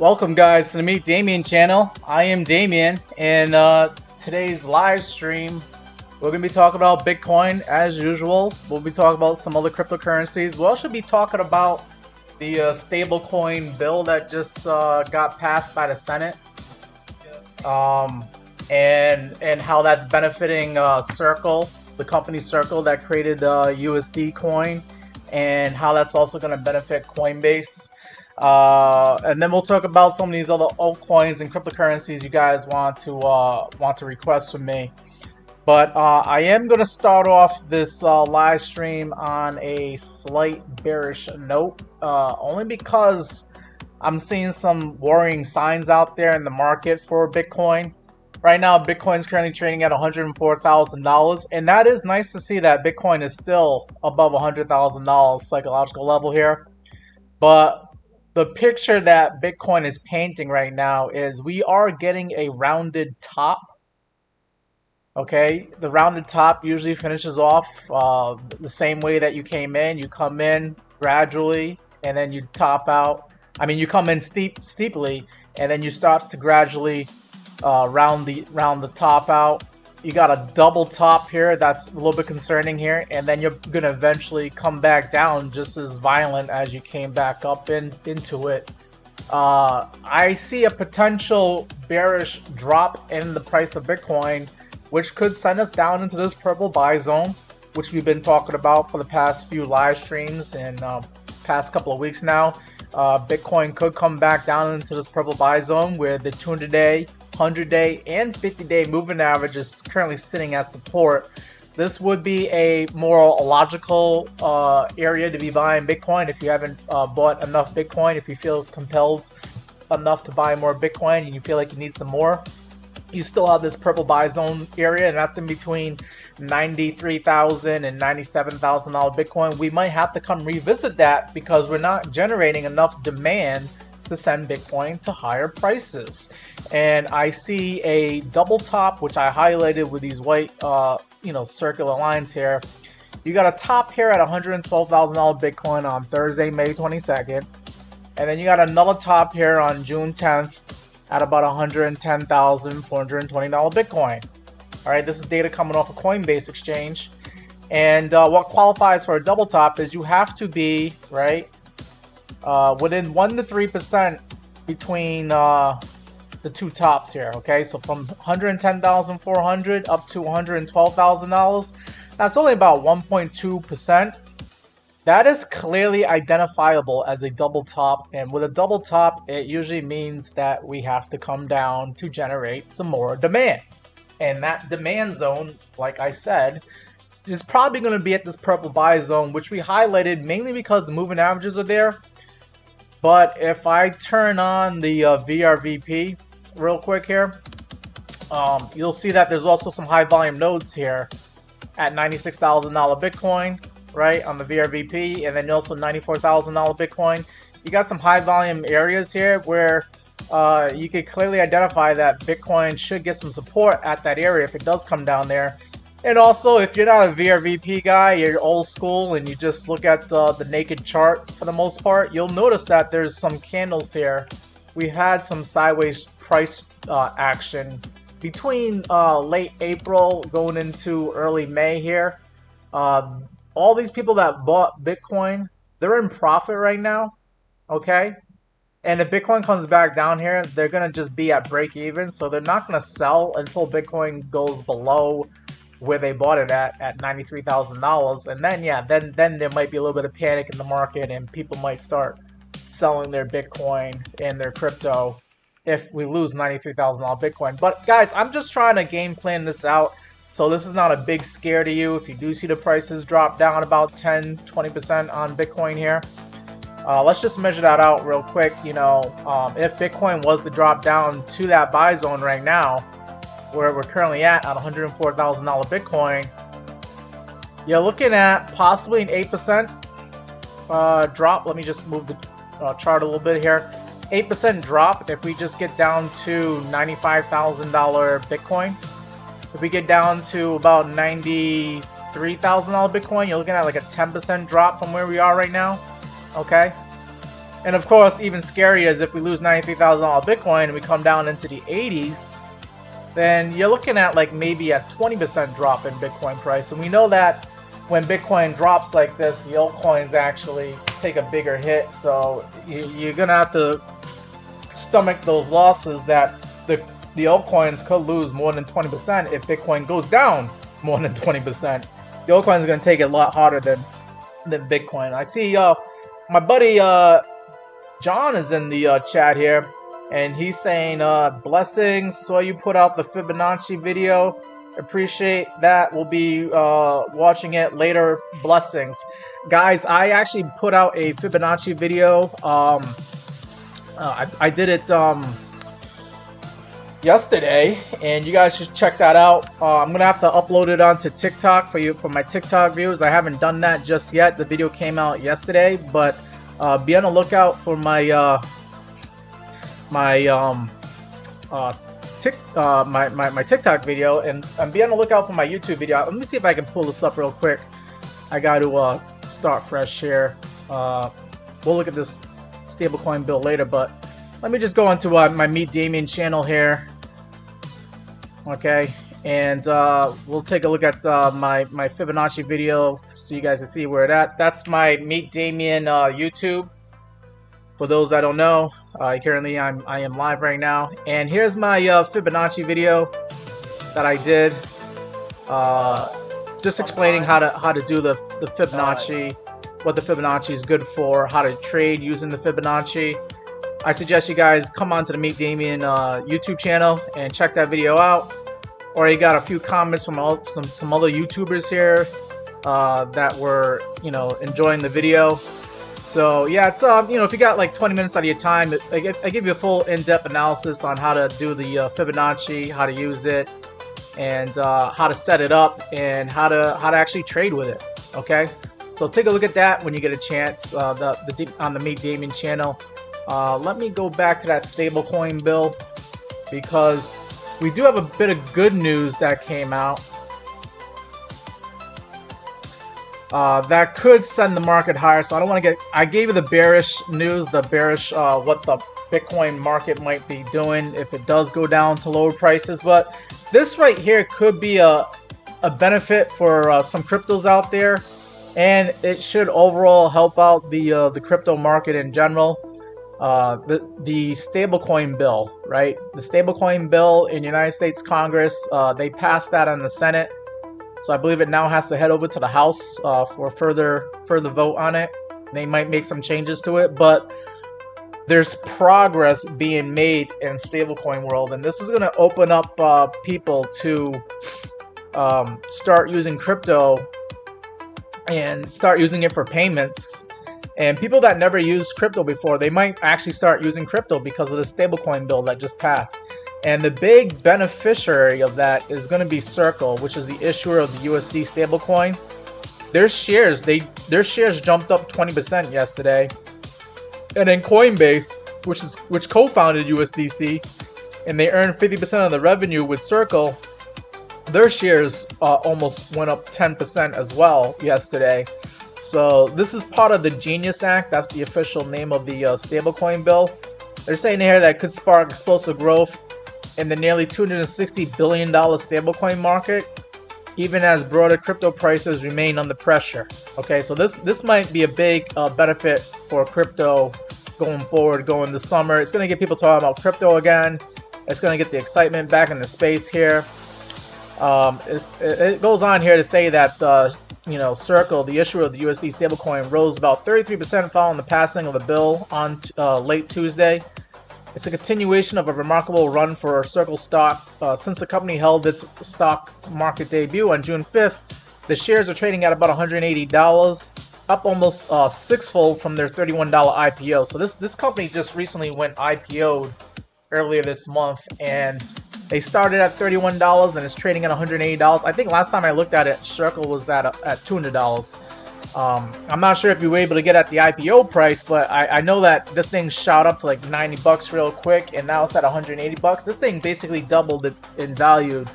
Welcome guys to the Meet Damien channel. I am Damien, and today's live stream we're going to be talking about Bitcoin as usual. We'll be talking about some other cryptocurrencies. We'll also be talking about the stablecoin bill that just got passed by the Senate, and how that's benefiting Circle, the company Circle that created USD coin, and how that's also going to benefit Coinbase. And then we'll talk about some of these other altcoins and cryptocurrencies you guys want to request from me. But I am going to start off this live stream on a slight bearish note, only because I'm seeing some worrying signs out there in the market for Bitcoin. Right now, Bitcoin is currently trading at $104,000, and that is nice to see that Bitcoin is still above $100,000 psychological level here. But the picture that Bitcoin is painting right now is we are getting a rounded top. Okay, the rounded top usually finishes off the same way that you came in. You come in gradually, and then you top out. I mean, you come in steeply, and then you start to gradually round the top out. You got a double top here. That's a little bit concerning here, and then you're gonna eventually come back down just as violent as you came back up into it. I see a potential bearish drop in the price of Bitcoin, which could send us down into this purple buy zone, which we've been talking about for the past few live streams and past couple of weeks now. Bitcoin could come back down into this purple buy zone where the 200-day, 100-day, and 50-day moving average is currently sitting as support. This would be a more logical area to be buying Bitcoin if you haven't bought enough Bitcoin. If you feel compelled enough to buy more Bitcoin and you feel like you need some more, you still have this purple buy zone area, and that's in between $93,000 and $97,000 Bitcoin. We might have to come revisit that because we're not generating enough demand to send Bitcoin to higher prices. And I see a double top, which I highlighted with these white circular lines here. You got a top here at $112,000 Bitcoin on Thursday, May 22nd, and then you got another top here on June 10th at about $110,420 Bitcoin. All right, this is data coming off a Coinbase exchange, and what qualifies for a double top is you have to be within 1 to 3% between the two tops here. Okay, so from $110,400 up to $112,000, that's only about 1.2%. That is clearly identifiable as a double top, and with a double top, it usually means that we have to come down to generate some more demand. And that demand zone, like I said, is probably going to be at this purple buy zone, which we highlighted mainly because the moving averages are there. But if I turn on the VRVP real quick here, you'll see that there's also some high volume nodes here at $96,000 Bitcoin, right, on the VRVP, and then also $94,000 Bitcoin. You got some high volume areas here where you could clearly identify that Bitcoin should get some support at that area if it does come down there. And also, if you're not a VRVP guy, you're old school and you just look at the naked chart for the most part, you'll notice that there's some candles here. We had some sideways price action between late April going into early May here. All these people that bought Bitcoin, they're in profit right now, okay? And if Bitcoin comes back down here, they're going to just be at break even, so they're not going to sell until Bitcoin goes below where they bought it at $93,000. And then, yeah, then there might be a little bit of panic in the market, and people might start selling their Bitcoin and their crypto if we lose $93,000 Bitcoin. But guys, I'm just trying to game plan this out. So this is not a big scare to you. If you do see the prices drop down about 10-20% on Bitcoin here, let's just measure that out real quick. If Bitcoin was to drop down to that buy zone right now, where we're currently at $104,000 Bitcoin, you're looking at possibly an 8% drop. Let me just move the chart a little bit here. 8% drop if we just get down to $95,000 Bitcoin. If we get down to about $93,000 Bitcoin, you're looking at like a 10% drop from where we are right now. Okay. And of course, even scarier is if we lose $93,000 Bitcoin and we come down into the 80s, then you're looking at like maybe a 20% drop in Bitcoin price. And we know that when Bitcoin drops like this, the altcoins actually take a bigger hit. So you're going to have to stomach those losses that the altcoins could lose more than 20% if Bitcoin goes down more than 20%. The altcoins are going to take it a lot harder than Bitcoin. I see my buddy John is in the chat here, and he's saying blessings. Saw you put out the Fibonacci video. Appreciate that. We'll be watching it later. Blessings, guys. I actually put out a Fibonacci video. I did it yesterday, and you guys should check that out. I'm gonna have to upload it onto TikTok for my TikTok viewers. I haven't done that just yet. The video came out yesterday, but be on the lookout for my TikTok video, and be on the lookout for my YouTube video. Let me see if I can pull this up real quick. I got to start fresh here. We'll look at this stablecoin bill later, but let me just go into my Meet Damien channel here. Okay, and we'll take a look at my Fibonacci video so you guys can see where that's my Meet Damien YouTube. For those that don't know, currently I am live right now, and here's my Fibonacci video that I did, just explaining how to do the Fibonacci, what the Fibonacci is good for, how to trade using the Fibonacci. I suggest you guys come onto the Meet Damien YouTube channel and check that video out. Or you got a few comments from some other YouTubers here that were, enjoying the video. So yeah, it's if you got like 20 minutes out of your time, I give you a full in-depth analysis on how to do the Fibonacci, how to use it, and how to set it up, and how to actually trade with it. Okay, so take a look at that when you get a chance on the Meet Damien channel. Let me go back to that stablecoin bill, because we do have a bit of good news that came out that could send the market higher. So I don't want to I gave you the bearish news, what the Bitcoin market might be doing if it does go down to lower prices. But this right here could be a benefit for some cryptos out there, and it should overall help out the crypto market in general. The stablecoin bill, right? The stablecoin bill in United States Congress, they passed that on the Senate, so I believe it now has to head over to the House for further vote on it. They might make some changes to it, but there's progress being made in stablecoin world, and this is going to open up people to start using crypto and start using it for payments. And people that never used crypto before, they might actually start using crypto because of the stablecoin bill that just passed. And the big beneficiary of that is going to be Circle, which is the issuer of the USD stablecoin. Their shares jumped up 20% yesterday. And then Coinbase, which co-founded USDC, and they earned 50% of the revenue with Circle, their shares almost went up 10% as well yesterday. So this is part of the Genius Act. That's the official name of the stablecoin bill. They're saying here that it could spark explosive growth in the nearly $260 billion stablecoin market, even as broader crypto prices remain under pressure. Okay, so this might be a big benefit for crypto going forward, going this summer. It's going to get people talking about crypto again. It's going to get the excitement back in the space here. It goes on here to say that Circle, the issuer of the USD stablecoin, rose about 33% following the passing of the bill on late Tuesday. It's a continuation of a remarkable run for Circle stock. Since the company held its stock market debut on June 5th, the shares are trading at about $180, up almost sixfold from their $31 IPO. So this company just recently went IPO'd earlier this month, and they started at $31 and it's trading at $180. I think last time I looked at it, Circle was at $200. I'm not sure if you were able to get at the IPO price, but I know that this thing shot up to like $90 real quick, and now it's at $180. This thing basically doubled in value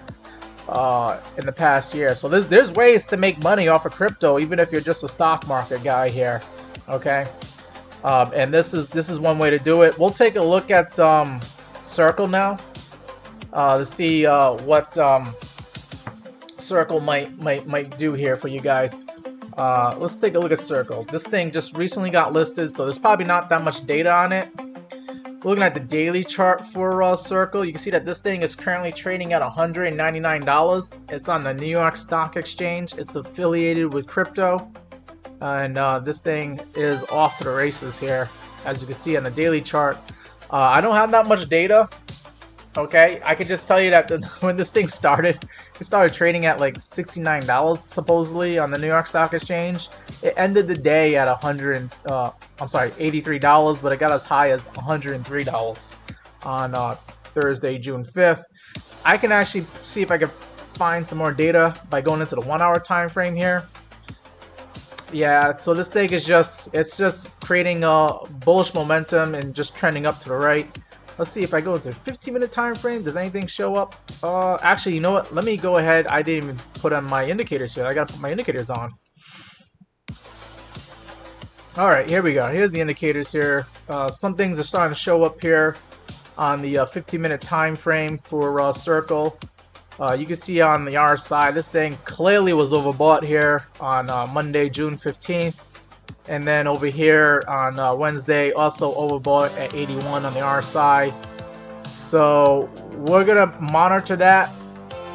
in the past year. So there's ways to make money off of crypto, even if you're just a stock market guy here. Okay. And this is one way to do it. We'll take a look at Circle now to see what Circle might do here for you guys. Let's take a look at Circle. This thing just recently got listed, so there's probably not that much data on it. Looking at the daily chart for Circle, you can see that this thing is currently trading at $199. It's on the New York Stock Exchange. It's affiliated with crypto. And this thing is off to the races here, as you can see on the daily chart. I don't have that much data. Okay, I can just tell you that when this thing started, it started trading at like $69 supposedly on the New York Stock Exchange. It ended the day at $83, but it got as high as $103 on Thursday, June 5th. I can actually see if I can find some more data by going into the 1 hour time frame here. Yeah, so this thing is just creating a bullish momentum and just trending up to the right. Let's see if I go into a 15-minute time frame. Does anything show up? Actually, you know what? Let me go ahead. I didn't even put on my indicators here. I gotta put my indicators on. All right, here we go. Here's the indicators here. Some things are starting to show up here on the 15-minute time frame for Circle. You can see on the RSI, this thing clearly was overbought here on Monday, June 15th. And then over here on Wednesday, also overbought at 81 on the RSI. So we're gonna monitor that,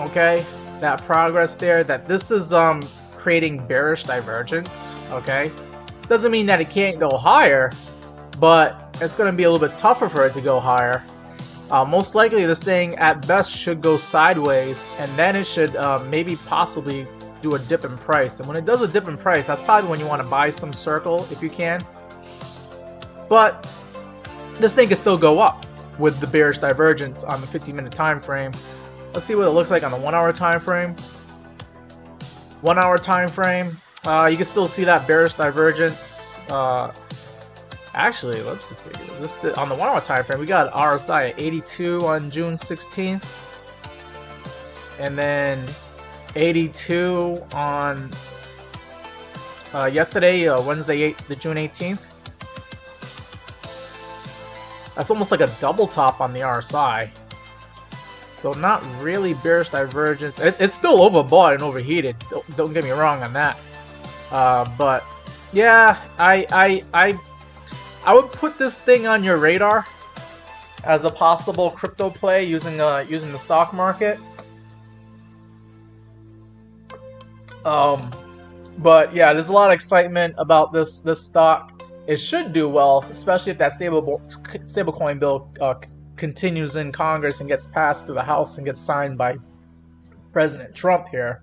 okay? That progress there. That this is creating bearish divergence, okay? Doesn't mean that it can't go higher, but it's gonna be a little bit tougher for it to go higher. Most likely, this thing at best should go sideways, and then it should maybe possibly do a dip in price. And when it does a dip in price, that's probably when you want to buy some Circle if you can. But this thing can still go up with the bearish divergence on the 15-minute time frame. Let's see what it looks like on the 1 hour time frame. 1 hour time frame, you can still see that bearish divergence. Actually, let's just see. On the 1 hour time frame, we got RSI at 82 on June 16th, and then 82 on yesterday, Wednesday, June 18th. That's almost like a double top on the RSI. So not really bearish divergence. It's still overbought and overheated. Don't get me wrong on that. But yeah, I would put this thing on your radar as a possible crypto play using the stock market. But yeah, there's a lot of excitement about this stock. It should do well, especially if that stablecoin bill continues in Congress and gets passed through the House and gets signed by President Trump here.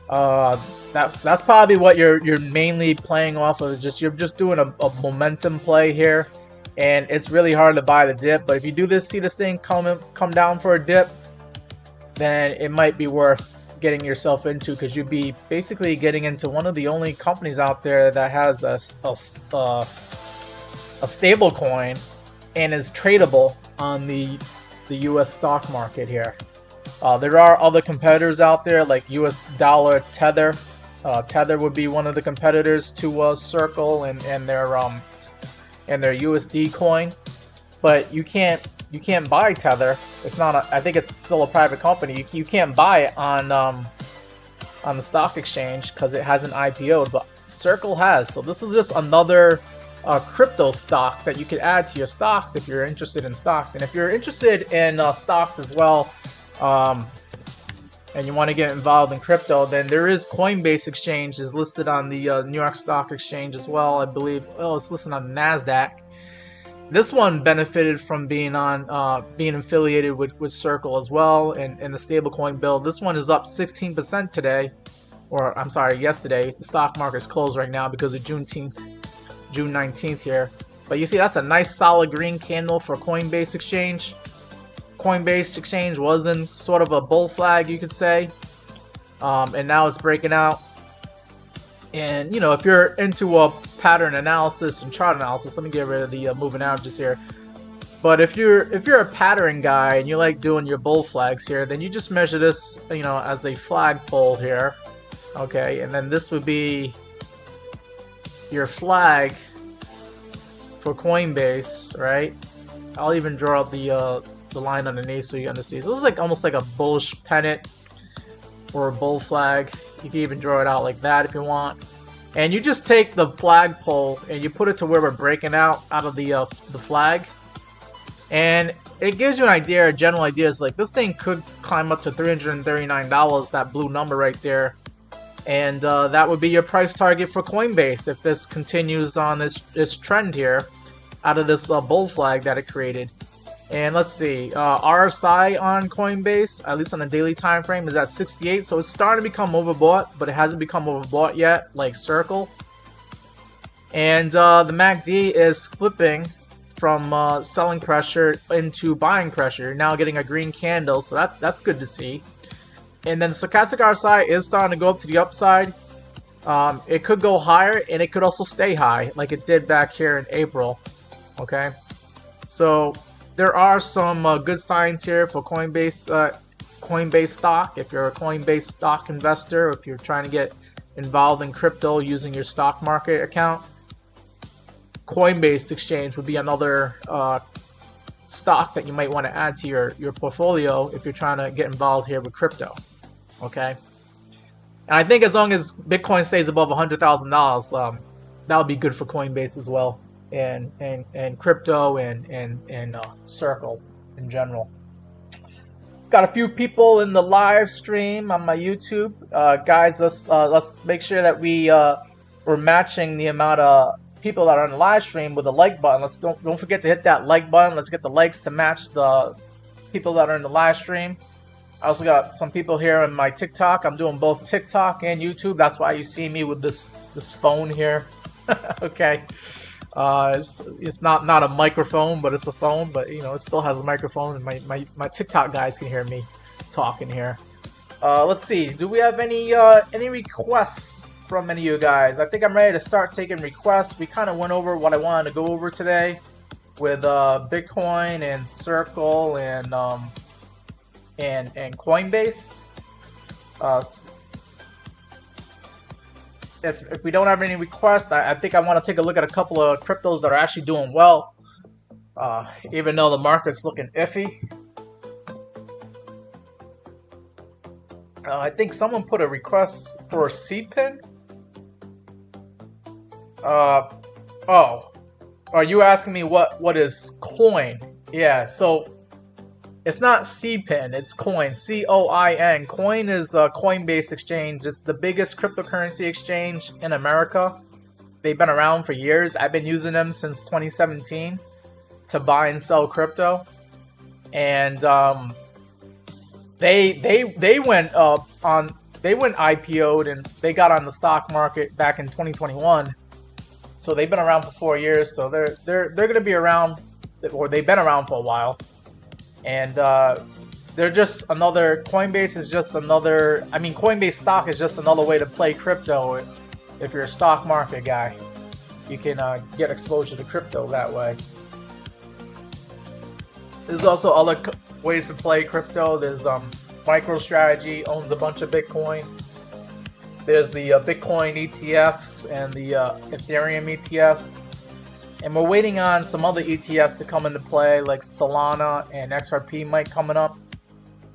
That's probably what you're mainly playing off of. You're just doing a momentum play here, and it's really hard to buy the dip. But if you do see this thing come down for a dip, then it might be worth getting yourself into, because you'd be basically getting into one of the only companies out there that has a stable coin and is tradable on the U.S. stock market here. There are other competitors out there like US dollar Tether. Tether would be one of the competitors to Circle and their USD coin, but you can't buy Tether. It's not I think it's still a private company. You can't buy it on the stock exchange because it hasn't IPO'd, but Circle has. So this is just another crypto stock that you could add to your stocks if you're interested in stocks. And if you're interested in stocks as well, and you want to get involved in crypto, then there is Coinbase Exchange is listed on the New York Stock Exchange as well, I believe. Oh, it's listed on the NASDAQ. This one benefited from being affiliated with Circle as well, and the stablecoin bill. This one is up 16% today, or I'm sorry, yesterday. The stock market's closed right now because of June 19th here. But you see, that's a nice solid green candle for Coinbase Exchange. Coinbase Exchange was in sort of a bull flag, you could say, and now it's breaking out. And you know, if you're into a pattern analysis and chart analysis, let me get rid of the moving averages here. But if you're a pattern guy and you like doing your bull flags here, then you just measure this, you know, as a flagpole here, okay? And then this would be your flag for Coinbase, right? I'll even draw out the line underneath so you understand. So this is like almost like a bullish pennant or a bull flag. You can even draw it out like that if you want. And you just take the flagpole and you put it to where we're breaking out of the flag, and it gives you an idea, a general idea. Is like this thing could climb up to $339, that blue number right there, and that would be your price target for Coinbase if this continues on its trend here out of this bull flag that it created. And let's see, RSI on Coinbase, at least on the daily time frame, is at 68. So it's starting to become overbought, but it hasn't become overbought yet, like Circle. And the MACD is flipping from selling pressure into buying pressure. You're now getting a green candle, so that's good to see. And then the stochastic RSI is starting to go up to the upside. It could go higher, and it could also stay high, like it did back here in April. Okay, so there are some good signs here for Coinbase stock. If you're a Coinbase stock investor, or if you're trying to get involved in crypto using your stock market account, Coinbase Exchange would be another stock that you might want to add to your portfolio if you're trying to get involved here with crypto. Okay, and I think as long as Bitcoin stays above $100,000, that would be good for Coinbase as well. And crypto and Circle in general. Got a few people in the live stream on my YouTube. Guys, let's make sure that we're matching the amount of people that are on the live stream with a like button. Don't forget to hit that like button. Let's get the likes to match the people that are in the live stream. I also got some people here on my TikTok. I'm doing both TikTok and YouTube. That's why you see me with this phone here. Okay. It's not a microphone, but it's a phone. But you know, it still has a microphone, and my TikTok guys can hear me talking here. Let's see. Do we have any requests from any of you guys? I think I'm ready to start taking requests. We kind of went over what I wanted to go over today with Bitcoin and Circle and Coinbase. If we don't have any requests, I think I want to take a look at a couple of cryptos that are actually doing well, even though the market's looking iffy. I think someone put a request for a seed pin. Oh, are you asking me what is coin? Yeah, so it's not CPIN, it's coin, C-O-I-N. Coin is a Coinbase exchange. It's the biggest cryptocurrency exchange in America. They've been around for years. I've been using them since 2017 to buy and sell crypto. And they went IPO'd and they got on the stock market back in 2021. So they've been around for 4 years. So they're going to be around, or they've been around for a while. And they're just another, Coinbase is just another, I mean, Coinbase stock is just another way to play crypto. If you're a stock market guy, you can get exposure to crypto that way. There's also other ways to play crypto. There's MicroStrategy owns a bunch of Bitcoin. There's the Bitcoin ETFs and the Ethereum ETFs. And we're waiting on some other ETFs to come into play, like Solana and XRP might coming up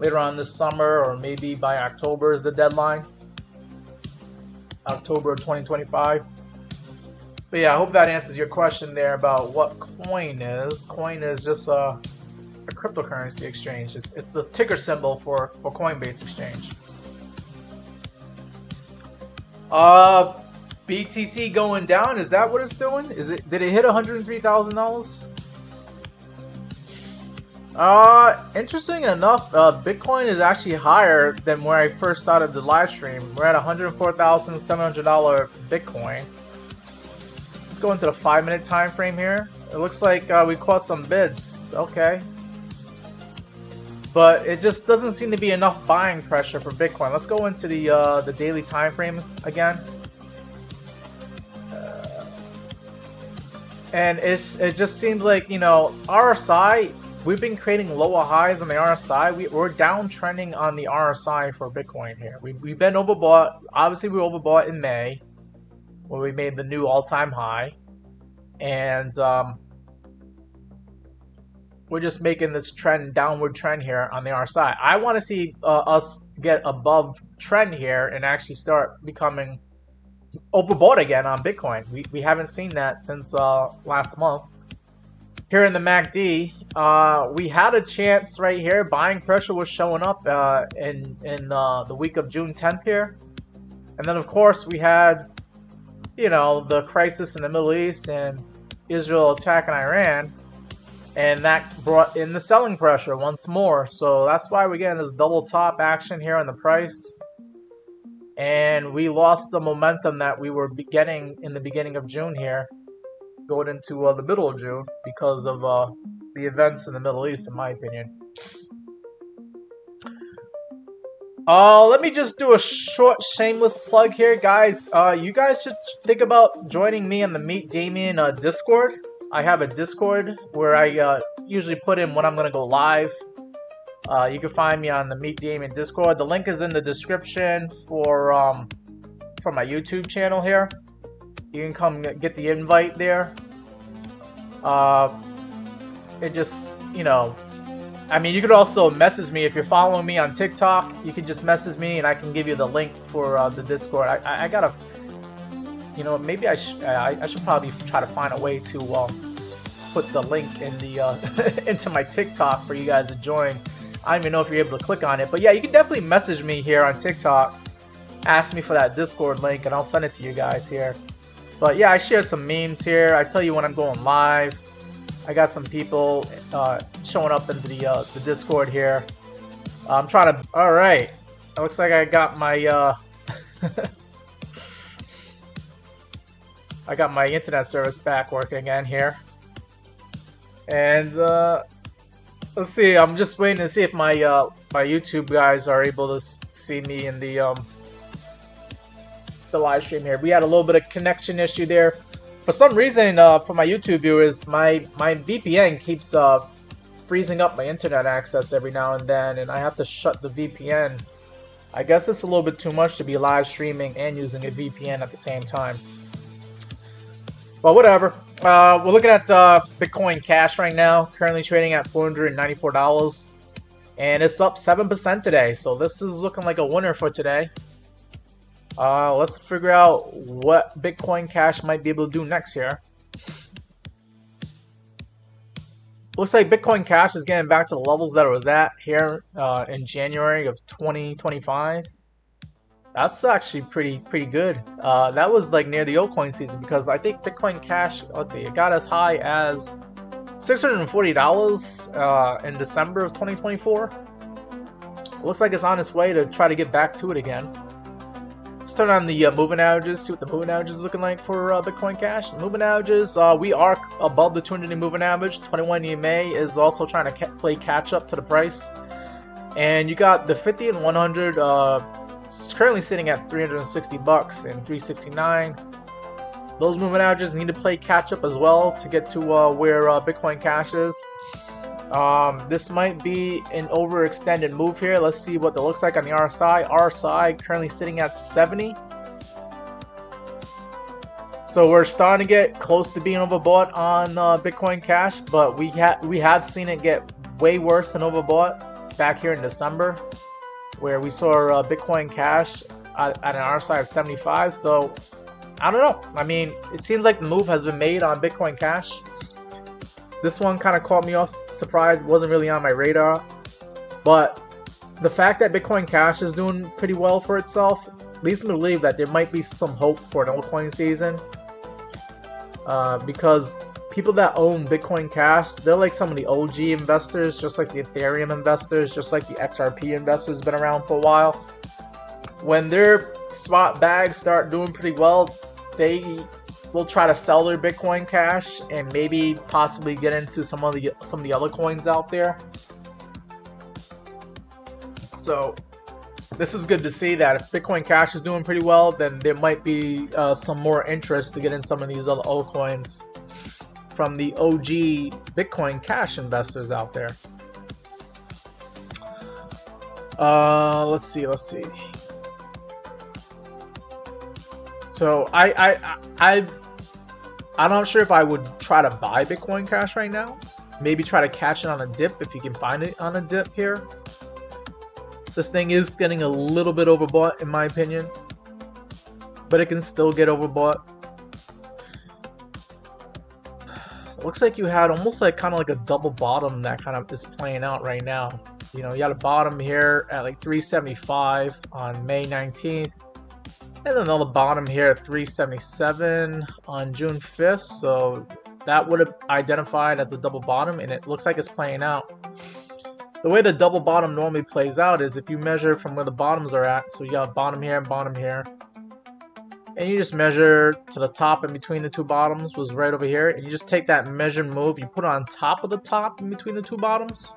later on this summer, or maybe by October is the deadline. October of 2025. But yeah, I hope that answers your question there about what coin is. Coin is just a cryptocurrency exchange. It's the ticker symbol for Coinbase Exchange. BTC going down, is that what it's doing? Did it hit $103,000? Interesting enough, Bitcoin is actually higher than where I first started the live stream. We're at $104,700 Bitcoin. Let's go into the 5-minute time frame here. It looks like we caught some bids. Okay. But it just doesn't seem to be enough buying pressure for Bitcoin. Let's go into the daily time frame again. And it just seems like, you know, RSI, we've been creating lower highs on the RSI. We're downtrending on the RSI for Bitcoin here. We've been overbought. Obviously, we were overbought in May, where we made the new all-time high. and we're just making this downward trend here on the RSI. I want to see us get above trend here and actually start becoming overbought again on Bitcoin. We haven't seen that since last month. Here in the MACD, we had a chance right here. Buying pressure was showing up in the week of June 10th here. And then, of course, we had, you know, the crisis in the Middle East and Israel attacking Iran. And that brought in the selling pressure once more. So that's why we're getting this double top action here on the price. And we lost the momentum that we were getting in the beginning of June here, going into the middle of June, because of the events in the Middle East, in my opinion. Let me just do a short shameless plug here, guys. You guys should think about joining me on the Meet Damien Discord. I have a Discord where I usually put in when I'm going to go live. You can find me on the Meet Damien Discord. The link is in the description for my YouTube channel here. You can come get the invite there. It just, you know, I mean, you could also message me if you're following me on TikTok. You can just message me and I can give you the link for the Discord. I gotta, you know, maybe I should probably try to find a way to put the link in the into my TikTok for you guys to join. I don't even know if you're able to click on it, but yeah, you can definitely message me here on TikTok. Ask me for that Discord link and I'll send it to you guys here. But yeah, I share some memes here. I tell you when I'm going live. I got some people showing up into the Discord here. I'm trying to. All right, it looks like I got my I got my internet service back working again here. And let's see. I'm just waiting to see if my my YouTube guys are able to see me in the live stream here. We had a little bit of connection issue there. For some reason, for my YouTube viewers, my VPN keeps freezing up my internet access every now and then, and I have to shut the VPN. I guess it's a little bit too much to be live streaming and using a VPN at the same time. But whatever. We're looking at Bitcoin Cash right now, currently trading at $494, and it's up 7% today. So this is looking like a winner for today. Let's figure out what Bitcoin Cash might be able to do next here. Looks like Bitcoin Cash is getting back to the levels that it was at here in January of 2025. That's actually pretty good. That was like near the altcoin season, because I think Bitcoin Cash, let's see, it got as high as $640 in December of 2024. Looks like it's on its way to try to get back to it again. Let's turn on the moving averages, see what the moving average is looking like for Bitcoin Cash. The moving averages, we are above the 200-day moving average. 21 EMA is also trying to play catch up to the price. And you got the 50 and 100 it's currently sitting at $360 and $369. Those moving averages need to play catch up as well to get to where Bitcoin Cash is. This might be an overextended move here. Let's see what it looks like on the RSI. RSI currently sitting at 70. So we're starting to get close to being overbought on Bitcoin Cash, but we have seen it get way worse than overbought back here in December, where we saw Bitcoin Cash at an RSI of 75. So I don't know. I mean, it seems like the move has been made on Bitcoin Cash. This one kind of caught me off surprise. It wasn't really on my radar. But the fact that Bitcoin Cash is doing pretty well for itself leads me to believe that there might be some hope for an altcoin season. Because people that own Bitcoin Cash, they're like some of the OG investors, just like the Ethereum investors, just like the XRP investors have been around for a while. When their spot bags start doing pretty well, they will try to sell their Bitcoin Cash and maybe possibly get into some of the other coins out there. So this is good to see that if Bitcoin Cash is doing pretty well, then there might be some more interest to get in some of these other altcoins from the OG Bitcoin Cash investors out there. Let's see. I'm not sure if I would try to buy Bitcoin Cash right now. Maybe try to catch it on a dip if you can find it on a dip here. This thing is getting a little bit overbought in my opinion, but it can still get overbought. Looks like you had almost like kind of like a double bottom that kind of is playing out right now. You know, you had a bottom here at like 375 on May 19th. And another bottom here at 377 on June 5th. So that would have identified as a double bottom, and it looks like it's playing out. The way the double bottom normally plays out is if you measure from where the bottoms are at. So you got bottom here and bottom here. And you just measure to the top in between the two bottoms was right over here. And you just take that measured move, you put it on top of the top in between the two bottoms.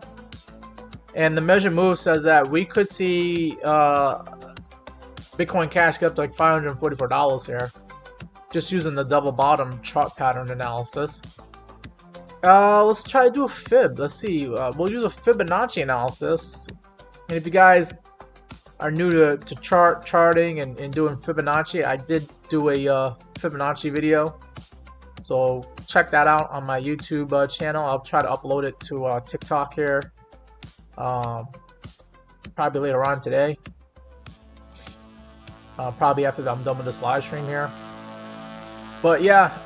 And the measured move says that we could see Bitcoin Cash get up to like $544 here, just using the double bottom chart pattern analysis. Let's try to do a fib. Let's see. We'll use a Fibonacci analysis. And if you guys are new to charting and doing Fibonacci, I did do a Fibonacci video, so check that out on my YouTube channel. I'll try to upload it to TikTok here, probably later on today. Probably after I'm done with this live stream here. But yeah,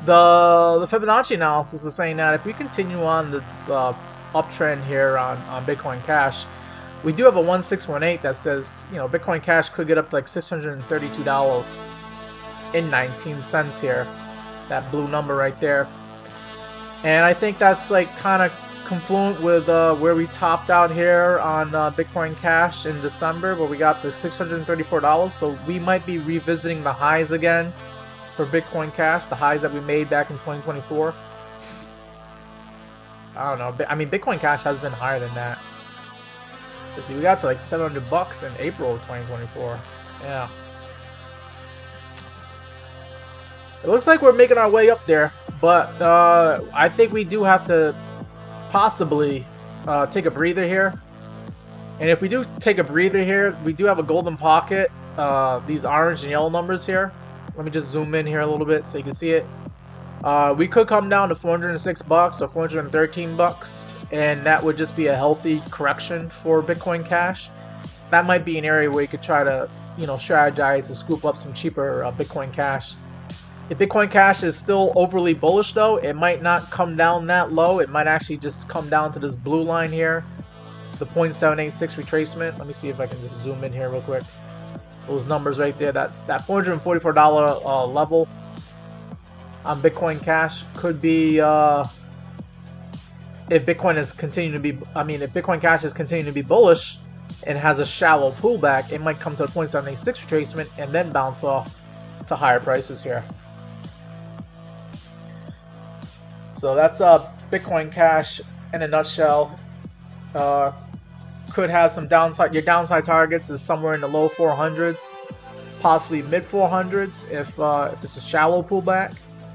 the Fibonacci analysis is saying that if we continue on this uptrend here on Bitcoin Cash, we do have a 1618 that says, you know, Bitcoin Cash could get up to like $632.19 here. That blue number right there. And I think that's like kind of confluent with where we topped out here on Bitcoin Cash in December, where we got the $634. So we might be revisiting the highs again for Bitcoin Cash, the highs that we made back in 2024. I don't know. I mean, Bitcoin Cash has been higher than that. Let's see, we got to like $700 in April of 2024. Yeah. It looks like we're making our way up there, but I think we do have to possibly take a breather here. And if we do take a breather here, we do have a golden pocket, these orange and yellow numbers here. Let me just zoom in here a little bit so you can see it. We could come down to $406 or $413, and that would just be a healthy correction for Bitcoin Cash. That might be an area where you could try to, you know, strategize to scoop up some cheaper Bitcoin Cash. If Bitcoin Cash is still overly bullish though, it might not come down that low. It might actually just come down to this blue line here, the 0.786 retracement. Let me see if I can just zoom in here real quick. Those numbers right there, that $444 level on Bitcoin Cash could be, if Bitcoin is continuing to be, if Bitcoin Cash is continuing to be bullish and has a shallow pullback, it might come to a 0.786 retracement and then bounce off to higher prices here. So that's Bitcoin Cash in a nutshell. Could have some downside. Your downside targets is somewhere in the low 400s, possibly mid 400s if it's a shallow pullback.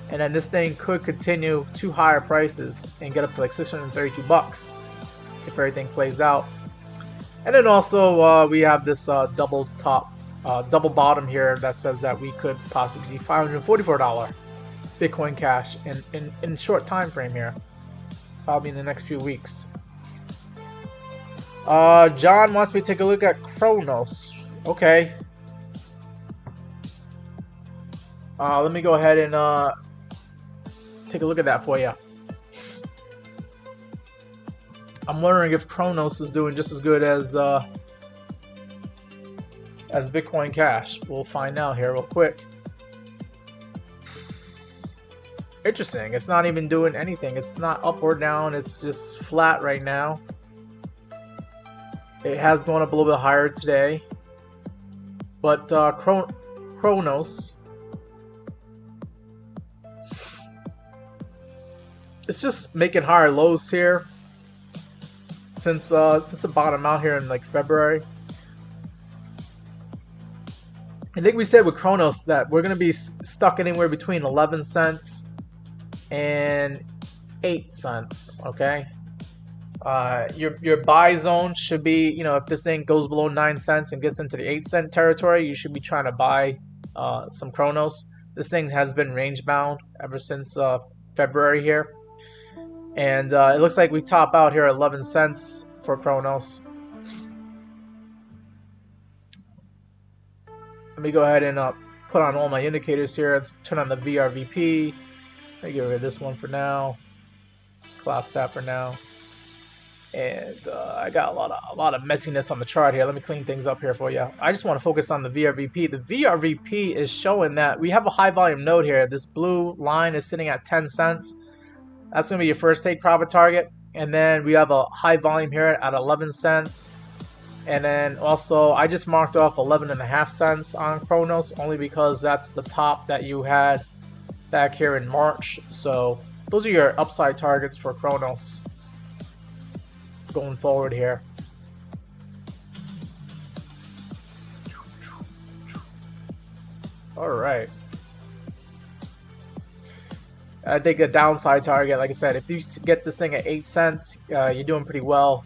And then this thing could continue to higher prices and get up to like $632 if everything plays out. And then also we have this double bottom here that says that we could possibly see $544 Bitcoin Cash in short time frame here, probably in the next few weeks. John wants me to take a look at Kronos. Okay. Let me go ahead and take a look at that for you. I'm wondering if Kronos is doing just as good as Bitcoin Cash. We'll find out here real quick. Interesting. It's not even doing anything. It's not up or down. It's just flat right now. It has gone up a little bit higher today. But Kronos, it's just making higher lows here since the bottom out here in like February. I think we said with Kronos that we're going to be stuck anywhere between 11 cents and 8 cents, okay? Your buy zone should be, you know, if this thing goes below 9 cents and gets into the 8 cent territory, you should be trying to buy some Kronos. This thing has been range bound ever since February here. And it looks like we top out here at 11 cents for Kronos. Let me go ahead and put on all my indicators here. Let's turn on the VRVP. Let me get rid of this one for now. Collapse that for now. And I got a lot of messiness on the chart here. Let me clean things up here for you. I just want to focus on the VRVP. The VRVP is showing that we have a high volume node here. This blue line is sitting at 10 cents. That's going to be your first take profit target. And then we have a high volume here at 11 cents. And then also, I just marked off 11.5 cents on Kronos, only because that's the top that you had back here in March. So those are your upside targets for Kronos going forward here. All right. I think a downside target, like I said, if you get this thing at 8 cents, you're doing pretty well.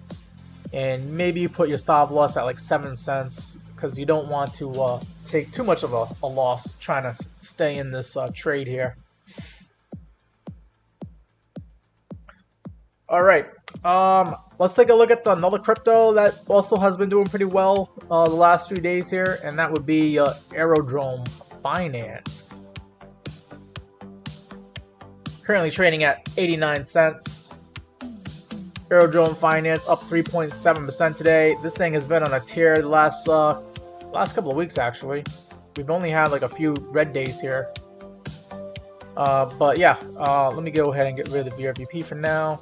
And maybe you put your stop loss at like 7 cents because you don't want to take too much of a loss trying to stay in this trade here. All right, let's take a look at another crypto that also has been doing pretty well the last few days here, and that would be Aerodrome Finance. Currently trading at 89 cents. Aerodrome Finance up 3.7% today. This thing has been on a tear the last couple of weeks actually. We've only had like a few red days here. But yeah, let me go ahead and get rid of the VRVP for now.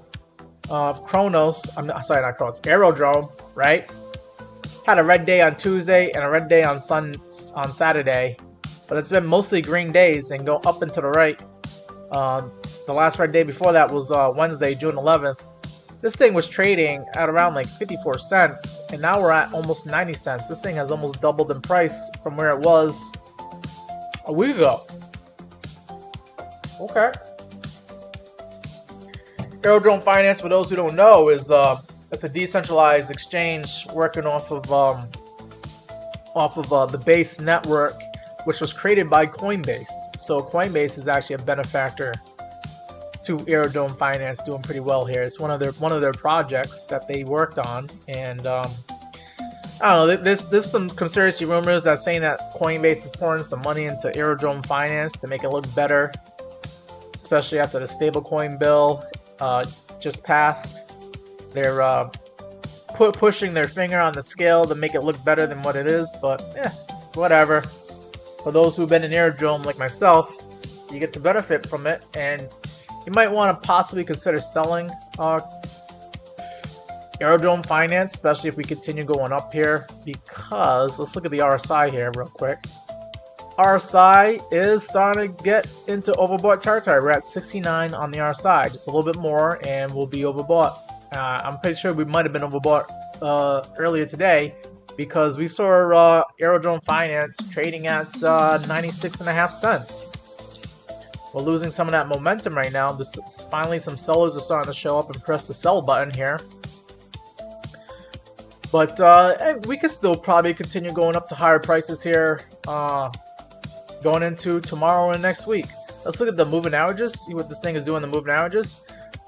Kronos, I'm sorry, not Kronos, Aerodrome, right? Had a red day on Tuesday and a red day on Saturday, but it's been mostly green days and go up and to the right. The last red day before that was Wednesday, June 11th. This thing was trading at around like 54 cents, and now we're at almost 90 cents. This thing has almost doubled in price from where it was a week ago. Okay. Aerodrome Finance, for those who don't know, is it's a decentralized exchange working off of the Base network, which was created by Coinbase. So Coinbase is actually a benefactor to Aerodrome Finance, doing pretty well here. It's one of their projects that they worked on, and I don't know. There's some conspiracy rumors that saying that Coinbase is pouring some money into Aerodrome Finance to make it look better, especially after the stablecoin bill just passed. They're pushing their finger on the scale to make it look better than what it is, but whatever. For those who've been in Aerodrome like myself, you get to benefit from it, and you might want to possibly consider selling Aerodrome Finance, especially if we continue going up here, because let's look at the RSI here real quick. RSI is starting to get into overbought territory. We're at 69 on the RSI, just a little bit more, and we'll be overbought. I'm pretty sure we might have been overbought earlier today because we saw Aerodrome Finance trading at 96.5 cents. We're losing some of that momentum right now. Finally, some sellers are starting to show up and press the sell button here. But we can still probably continue going up to higher prices here going into tomorrow and next week. Let's look at the moving averages, see what this thing is doing in the moving averages.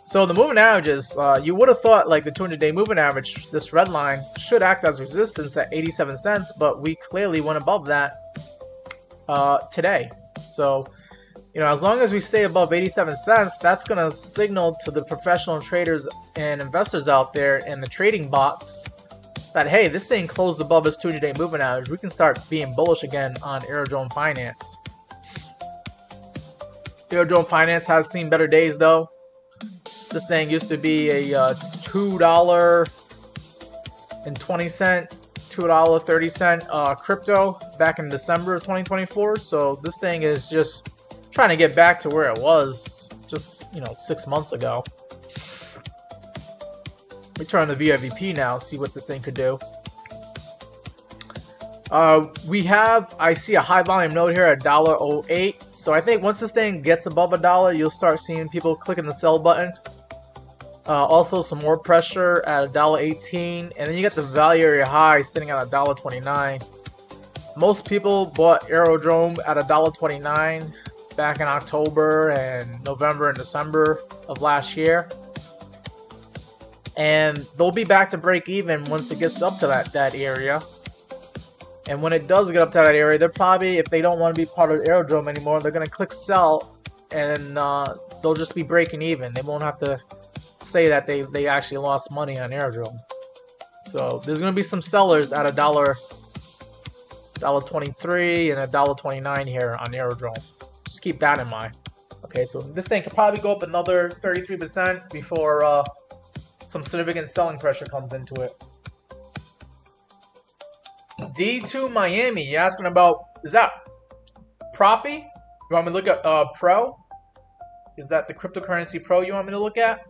So the moving averages, you would have thought like the 200-day moving average, this red line, should act as resistance at 87 cents, but we clearly went above that today. So, you know, as long as we stay above 87 cents, that's going to signal to the professional traders and investors out there and the trading bots that, hey, this thing closed above its 200-day moving average. We can start being bullish again on Aerodrome Finance. Aerodrome Finance has seen better days, though. This thing used to be a $2.20, $2.30 crypto back in December of 2024. So this thing is just trying to get back to where it was just, 6 months ago. Let me turn on the VRVP now, see what this thing could do. I see a high volume node here at $1.08. So I think once this thing gets above $1, you'll start seeing people clicking the sell button. Also some more pressure at $1.18, and then you get the value area high sitting at $1.29. Most people bought Aerodrome at $1.29 back in October and November and December of last year. And they'll be back to break even once it gets up to that area. And when it does get up to that area, they're probably, if they don't want to be part of Aerodrome anymore, they're going to click sell, and they'll just be breaking even. They won't have to say that they actually lost money on Aerodrome. So there's going to be some sellers at $1.23 and $1.29 here on Aerodrome. Just keep that in mind. Okay, so this thing could probably go up another 33% before some significant selling pressure comes into it. D2 Miami, you're asking about, is that Proppy? You want me to look at Pro? Is that the cryptocurrency Pro you want me to look at?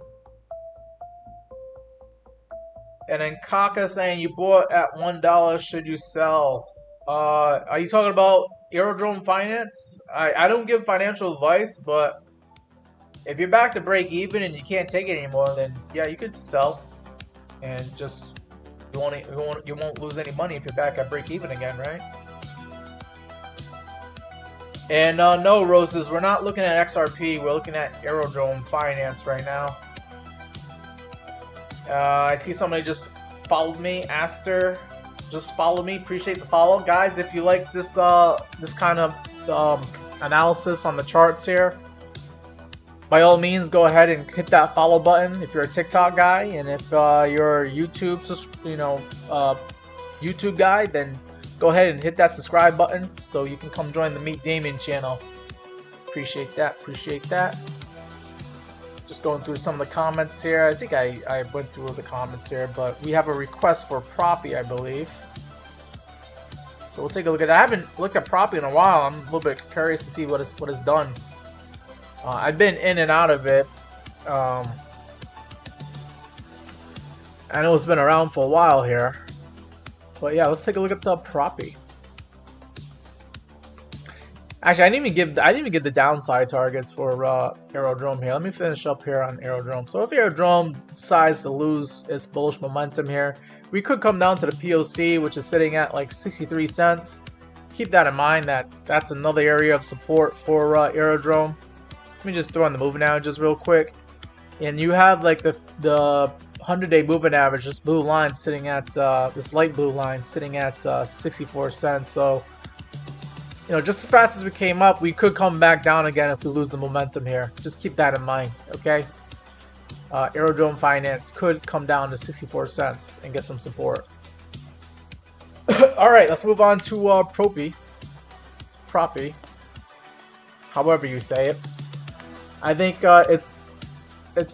And then Kaka saying you bought at $1, should you sell? Are you talking about Aerodrome Finance? I don't give financial advice, but if you're back to break even and you can't take it anymore, then yeah, you could sell and just you won't lose any money if you're back at break even again, right? And no, Roses, we're not looking at XRP. We're looking at Aerodrome Finance right now. I see somebody just followed me. Aster just followed me. Appreciate the follow, guys. If you like this this kind of analysis on the charts here, by all means, go ahead and hit that follow button if you're a TikTok guy, and if you're a YouTube, YouTube guy, then go ahead and hit that subscribe button so you can come join the Meet Damien channel. Appreciate that. Appreciate that. Just going through some of the comments here. I think I went through the comments here, but we have a request for Proppy, I believe. So we'll take a look at that. I haven't looked at Proppy in a while. I'm a little bit curious to see what it's done. I've been in and out of it. I know it's been around for a while here. But yeah, let's take a look at the Proppy. Actually, I didn't even give the downside targets for Aerodrome here. Let me finish up here on Aerodrome. So if Aerodrome decides to lose its bullish momentum here, we could come down to the POC, which is sitting at like 63 cents. Keep that in mind, that's another area of support for Aerodrome. Let me just throw on the moving average real quick. And you have like the 100-day moving average, this blue line sitting at, this light blue line sitting at 64 cents. So, you know, just as fast as we came up, we could come back down again if we lose the momentum here. Just keep that in mind, okay? Aerodrome Finance could come down to 64 cents and get some support. All right, let's move on to Proppy, however you say it. I think it's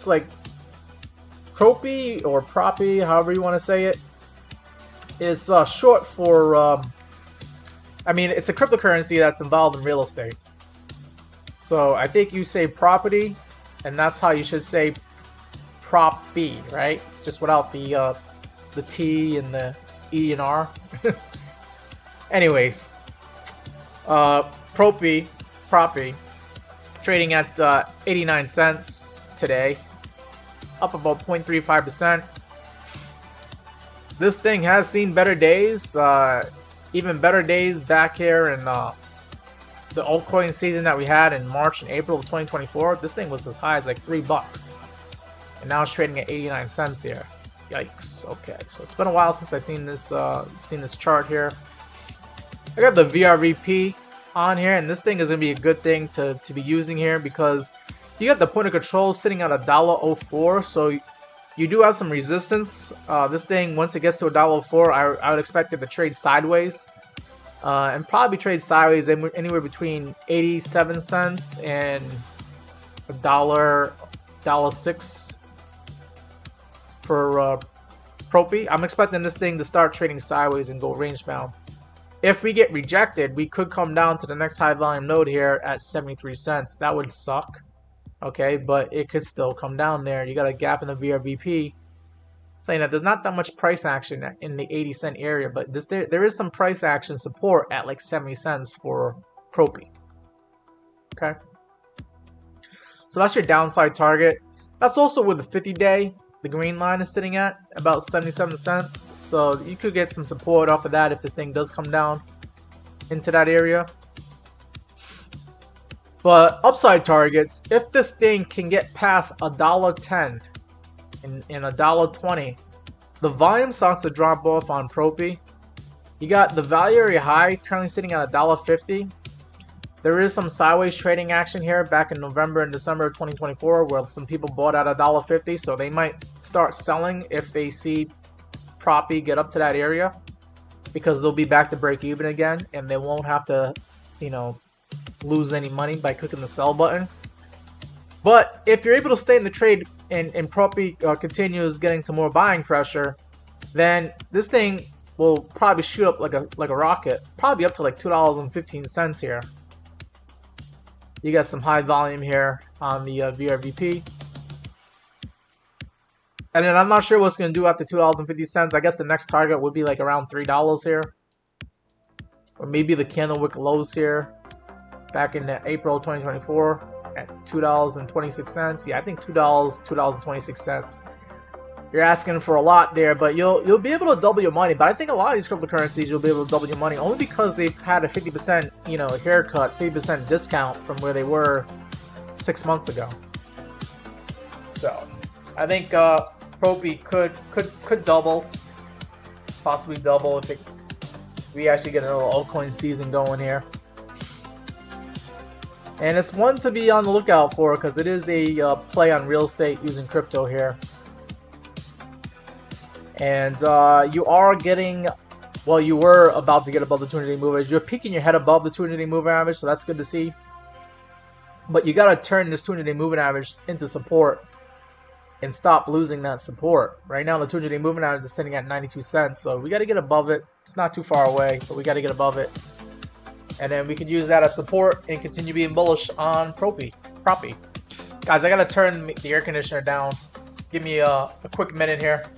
like Proppy or Proppy, however you want to say it. It's short for, I mean, it's a cryptocurrency that's involved in real estate. So I think you say property, and that's how you should say Proppy, right? Just without the T and the E and R. Anyways, Proppy, trading at 89 cents today, up about 0.35%. This thing has seen better days, even better days back here in the altcoin season that we had in March and April of 2024. This thing was as high as like $3, and now it's trading at 89 cents here. Yikes. Okay, so it's been a while since I've seen this chart here. I got the VRVP on here, and this thing is going to be a good thing to be using here because you got the point of control sitting at $1.04, so you do have some resistance. This thing, once it gets to $1.04, I would expect it to trade sideways, and probably trade sideways anywhere between 87 cents and $1.06 for Proppy. I'm expecting this thing to start trading sideways and go range bound. If we get rejected, we could come down to the next high volume node here at 73 cents. That would suck. Okay, but it could still come down there. You got a gap in the VRVP saying that there's not that much price action in the 80 cent area, but there is some price action support at like 70 cents for Proppy. Okay, so that's your downside target. That's also with the 50-day. The green line is sitting at about 77 cents. So you could get some support off of that if this thing does come down. into that area. But upside targets, if this thing can get past $1.10 and $1.20, the volume starts to drop off on Propy. You got the value area high currently sitting at $1.50. There is some sideways trading action here back in November and December of 2024 where some people bought at $1.50, so they might start selling if they see Propy get up to that area, because they'll be back to break even again and they won't have to, you know, lose any money by clicking the sell button. But if you're able to stay in the trade and Propy continues getting some more buying pressure, then this thing will probably shoot up like a rocket, probably up to like $2.15 here. You got some high volume here on the VRVP. And then I'm not sure what's going to do after $2.50. I guess the next target would be like around $3 here. Or maybe the candlewick lows here back in April 2024 at $2.26. Yeah, I think $2.26. You're asking for a lot there, but you'll be able to double your money. But I think a lot of these cryptocurrencies you'll be able to double your money only because they've had a 50%, you know, haircut, 50% discount from where they were 6 months ago. So I think Propy could double, possibly double if we actually get a little altcoin season going here. And it's one to be on the lookout for because it is a play on real estate using crypto here. And you are getting, well, you were about to get above the 200-day moving average. You're peeking your head above the 200-day moving average, so that's good to see. But you got to turn this 200-day moving average into support and stop losing that support. Right now, the 200-day moving average is sitting at 92 cents, so we got to get above it. It's not too far away, but we got to get above it. And then we can use that as support and continue being bullish on Propy. Guys, I got to turn the air conditioner down. Give me a quick minute here.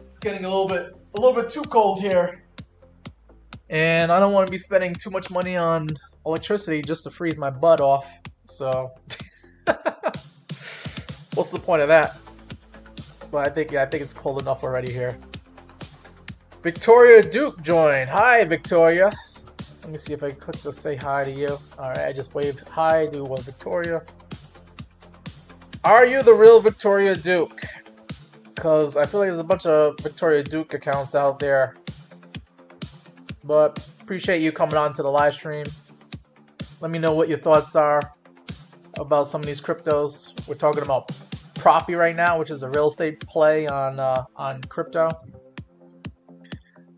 It's getting a little bit too cold here. And I don't want to be spending too much money on electricity just to freeze my butt off. So what's the point of that? But I think it's cold enough already here. Victoria Duke joined. Hi, Victoria. Let me see if I click to say hi to you. All right, I just waved hi to Victoria. Are you the real Victoria Duke? Because I feel like there's a bunch of Victoria Duke accounts out there. But appreciate you coming on to the live stream. Let me know what your thoughts are about some of these cryptos. We're talking about Propy right now, which is a real estate play on crypto.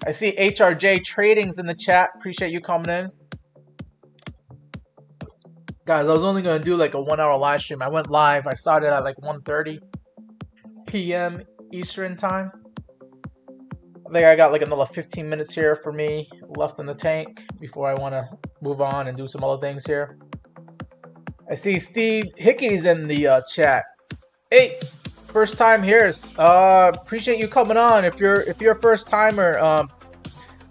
I see HRJ Trading's in the chat. Appreciate you coming in. Guys, I was only going to do like a 1 hour live stream. I went live. I started at like 1:30 p.m. Eastern time. I think I got like another 15 minutes here for me left in the tank before I want to move on and do some other things here. I see Steve Hickey's in the chat. Hey, first time here. Appreciate you coming on. If you're a first timer,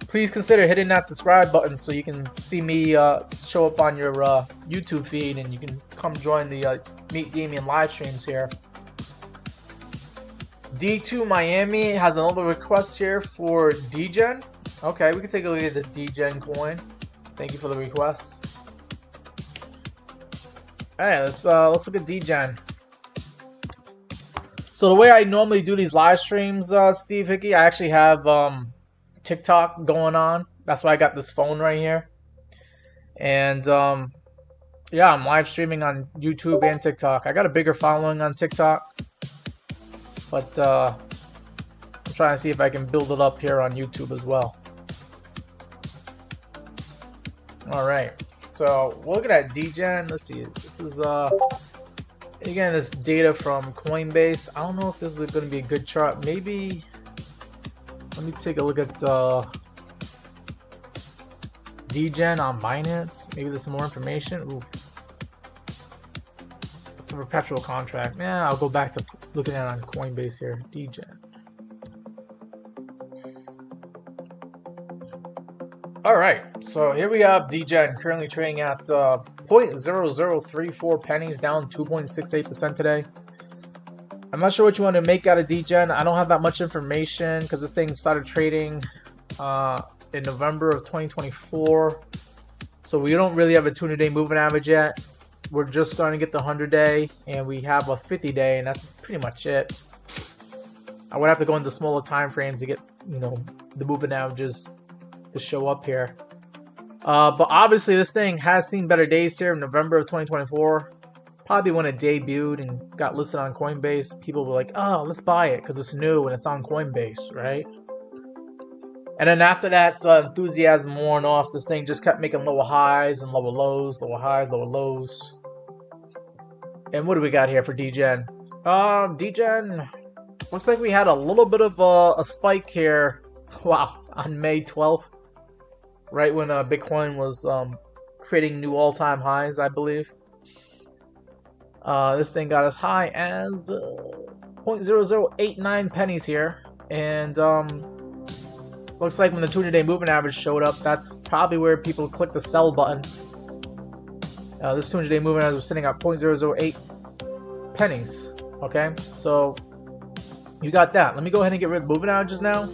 please consider hitting that subscribe button so you can see me show up on your YouTube feed, and you can come join the Meet Damien live streams here. D2 Miami has another request here for DGen. Okay, we can take a look at the DGen coin. Thank you for the request. All right, let's look at DGen. So the way I normally do these live streams, Steve Hickey, I actually have TikTok going on. That's why I got this phone right here. And yeah, I'm live streaming on YouTube and TikTok. I got a bigger following on TikTok. But I'm trying to see if I can build it up here on YouTube as well. All right, so we're looking at DGen. Let's see. This is again, this data from Coinbase. I don't know if this is going to be a good chart. Maybe let me take a look at DGen on Binance. Maybe there's some more information. Ooh. It's a perpetual contract. Yeah, I'll go back to looking at it on Coinbase here. DGen. All right, so here we have DGen currently trading at 0.0034 pennies, down 2.68% today. I'm I'm not sure what you want to make out of DGen. I don't have that much information because this thing started trading in November of 2024. So we don't really have a 200-day moving average yet. We're just starting to get the 100-day, and we have a 50-day, and that's pretty much it. I would have to go into smaller time frames to get, you know, the moving averages to show up here. But obviously this thing has seen better days here in November of 2024. Probably when it debuted and got listed on Coinbase, people were like, oh, let's buy it because it's new and it's on Coinbase, right? And then after that enthusiasm worn off, this thing just kept making lower highs and lower lows, lower highs, lower lows. And what do we got here for DGen? DGen, looks like we had a little bit of a spike here. Wow, on May 12th, right when Bitcoin was creating new all-time highs, I believe. This thing got as high as 0.0089 pennies here, and looks like when the 200-day moving average showed up, that's probably where people click the sell button. This 200-day moving average was sitting at 0.008 pennies. Okay, so you got that. Let me go ahead and get rid of moving averages now,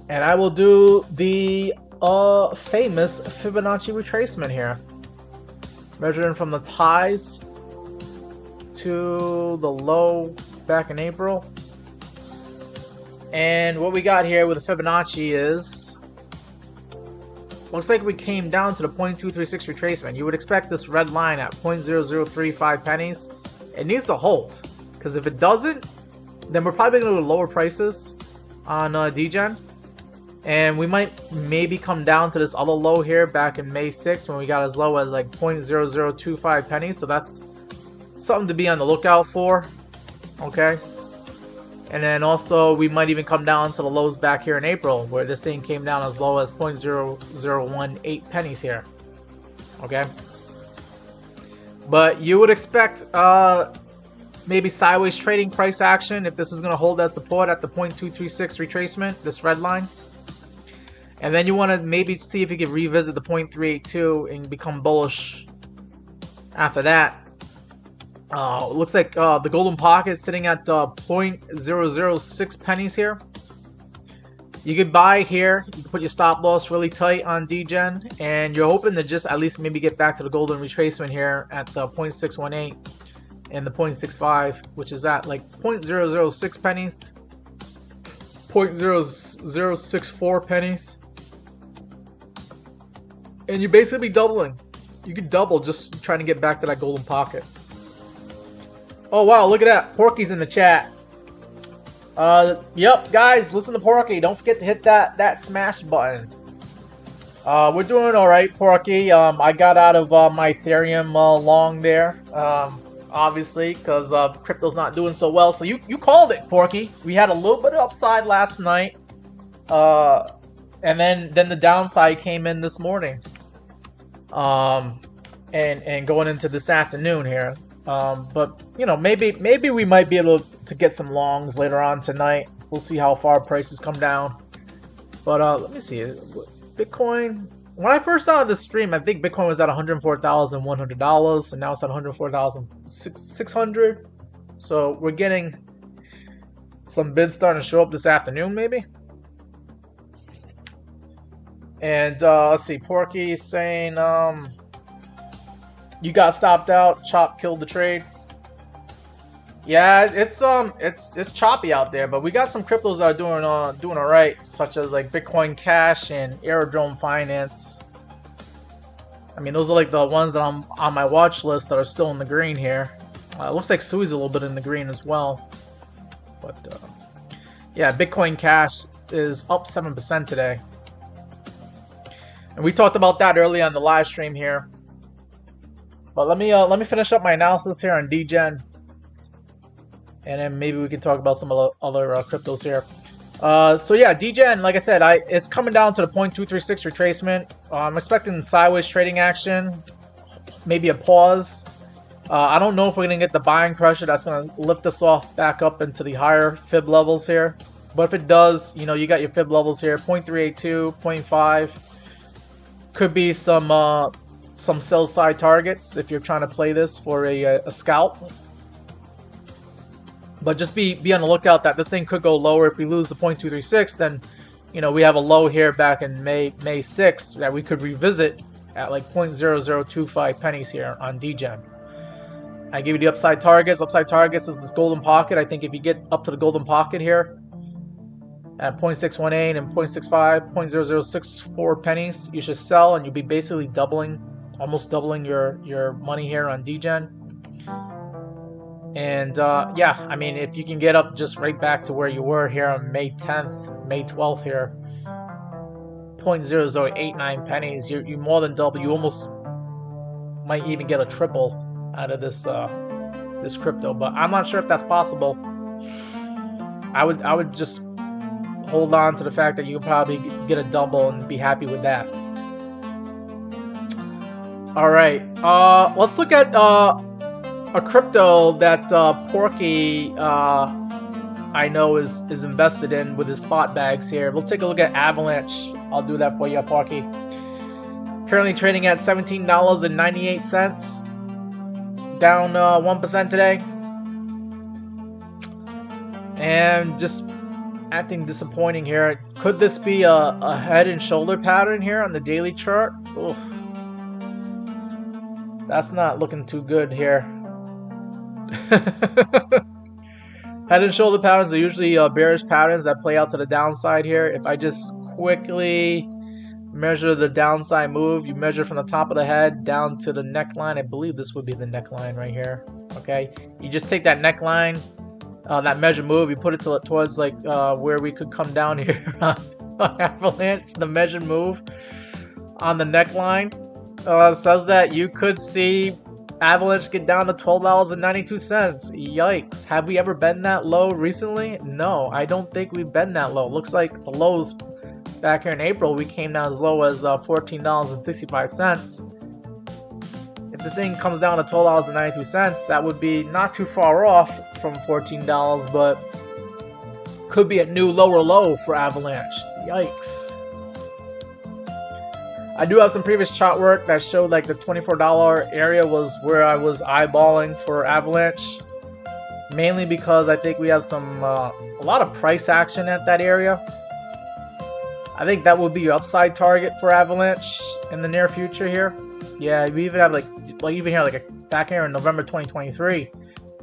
and I will do the famous Fibonacci retracement here, measuring from the highs to the low back in April. And what we got here with the Fibonacci is, looks like we came down to the 0.236 retracement. You would expect this red line at 0.0035 pennies. It needs to hold, because if it doesn't, then we're probably going to go to lower prices on DGen. And we might maybe come down to this other low here back in May 6th when we got as low as like 0.0025 pennies. So that's something to be on the lookout for. Okay. And then also we might even come down to the lows back here in April where this thing came down as low as 0.0018 pennies here. Okay. But you would expect maybe sideways trading price action if this is going to hold as support at the 0.236 retracement, this red line. And then you want to maybe see if you can revisit the 0.382 and become bullish after that. Looks like the golden pocket is sitting at 0.006 pennies here. You could buy here. You can put your stop loss really tight on DGen, and you're hoping to just at least maybe get back to the golden retracement here at the 0.618 and the 0.65, which is at like 0.006 pennies, 0.0064 pennies. And you're basically doubling. You could double just trying to get back to that golden pocket. Oh wow, look at that. Porky's in the chat. Yep, guys, listen to Porky. Don't forget to hit that smash button. We're doing alright, Porky. I got out of my Ethereum long there. Obviously, because crypto's not doing so well. So you called it, Porky. We had a little bit of upside last night. And then the downside came in this morning. And going into this afternoon here. But you know, maybe we might be able to get some longs later on tonight. We'll see how far prices come down. But let me see. Bitcoin. When I first started the stream, I think Bitcoin was at $104,100, and now it's at $104,600. So we're getting some bids starting to show up this afternoon, maybe. And let's see, Porky saying you got stopped out. Chop killed the trade. Yeah, it's choppy out there, but we got some cryptos that are doing all right, such as like Bitcoin Cash and Aerodrome Finance. I mean, those are like the ones that I'm on my watch list that are still in the green here. It looks like Sui's a little bit in the green as well. But yeah, Bitcoin Cash is up 7% today. And we talked about that earlier on the live stream here. But let me finish up my analysis here on DGen, and then maybe we can talk about some of the other cryptos here. So yeah, DGen, like I said, it's coming down to the 0.236 retracement. I'm expecting sideways trading action, maybe a pause. I don't know if we're gonna get the buying pressure that's gonna lift us off back up into the higher fib levels here. But if it does, you know, you got your fib levels here: 0.382, 0.5. Could be some sell side targets if you're trying to play this for a scalp. But just be on the lookout that this thing could go lower. If we lose the 0.236, then, you know, we have a low here back in May 6th that we could revisit at like 0.0025 pennies here on DGen. I give you the upside targets. Upside targets is this golden pocket. I think if you get up to the golden pocket here at 0.618 and 0.65, 0.0064 pennies, you should sell, and you'll be basically doubling, almost doubling your money here on DGen. And yeah, I mean, if you can get up just right back to where you were here on May 10th, May 12th here, 0.0089 pennies, you more than double. You almost might even get a triple out of this this crypto, but I'm not sure if that's possible. I would just hold on to the fact that you could probably get a double and be happy with that. All right, let's look at a crypto that Porky I know is invested in with his spot bags here. We'll take a look at Avalanche. I'll do that for you, Porky. Currently trading at $17.98. Down 1% today. And just acting disappointing here. Could this be a head and shoulder pattern here on the daily chart? Oof. That's not looking too good here. Head and shoulder patterns are usually bearish patterns that play out to the downside here. If I just quickly measure the downside move, you measure from the top of the head down to the neckline. I believe this would be the neckline right here. Okay, you just take that neckline, that measure move, you put it towards like where we could come down here on Avalanche. The measured move on the neckline says that you could see Avalanche get down to $12.92. Yikes. Have we ever been that low recently? No, I don't think we've been that low. Looks like the lows back here in April, we came down as low as $14.65. If this thing comes down to $12.92, that would be not too far off from $14, but could be a new lower low for Avalanche. Yikes. I do have some previous chart work that showed like the $24 area was where I was eyeballing for Avalanche. Mainly because I think we have some a lot of price action at that area. I think that would be your upside target for Avalanche in the near future here. Yeah, we even have like even here back here in November 2023,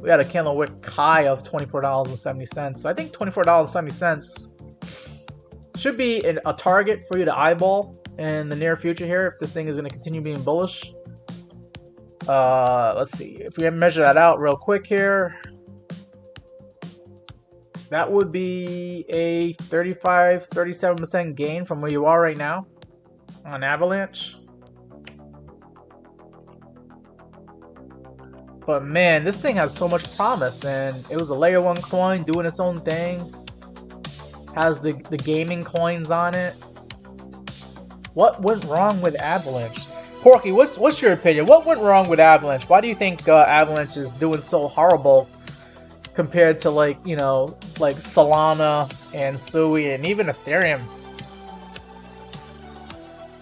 we had a candlewick high of $24.70. So I think $24.70 should be a target for you to eyeball in the near future here if this thing is going to continue being bullish. Let's see if we measure that out real quick here. That would be a 37% gain from where you are right now on Avalanche. But man, this thing has so much promise, and it was a layer 1 coin doing its own thing. Has the gaming coins on it. What went wrong with Avalanche? Porky, what's your opinion? What went wrong with Avalanche? Why do you think Avalanche is doing so horrible compared to like Solana and Sui and even Ethereum?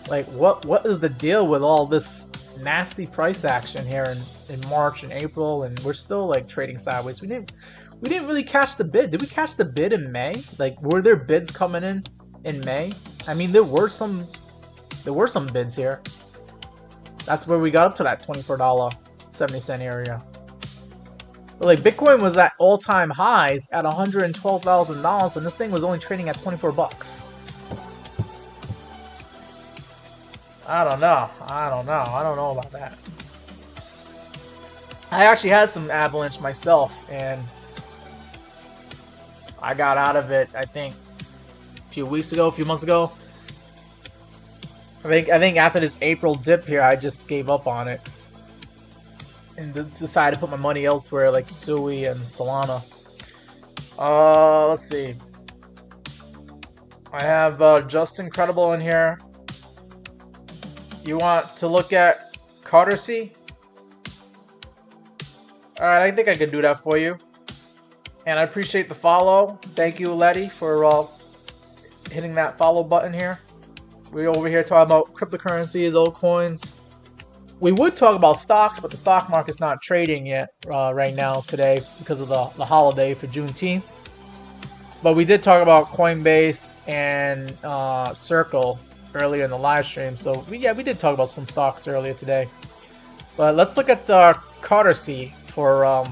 Like what is the deal with all this nasty price action here in March and April, and we're still like trading sideways? We didn't really catch the bid. Did we catch the bid in May? Like, were there bids coming in May? I mean, there were some bids here. That's where we got up to that $24.70 area. But like, Bitcoin was at all-time highs at $112,000, and this thing was only trading at 24 bucks. I don't know about that. I actually had some Avalanche myself, and I got out of it, I think, a few months ago. I think after this April dip here, I just gave up on it and decided to put my money elsewhere, like Sui and Solana. Let's see. I have Just Incredible in here. You want to look at Cartersea? Alright, I think I can do that for you. And I appreciate the follow. Thank you, Letty, for hitting that follow button here. We're over here talking about cryptocurrencies, altcoins. we would talk about stocks, but the stock market's not trading yet right now today because of the holiday for Juneteenth. But we did talk about Coinbase and Circle earlier in the live stream. So we did talk about some stocks earlier today. But let's look at Courtesy for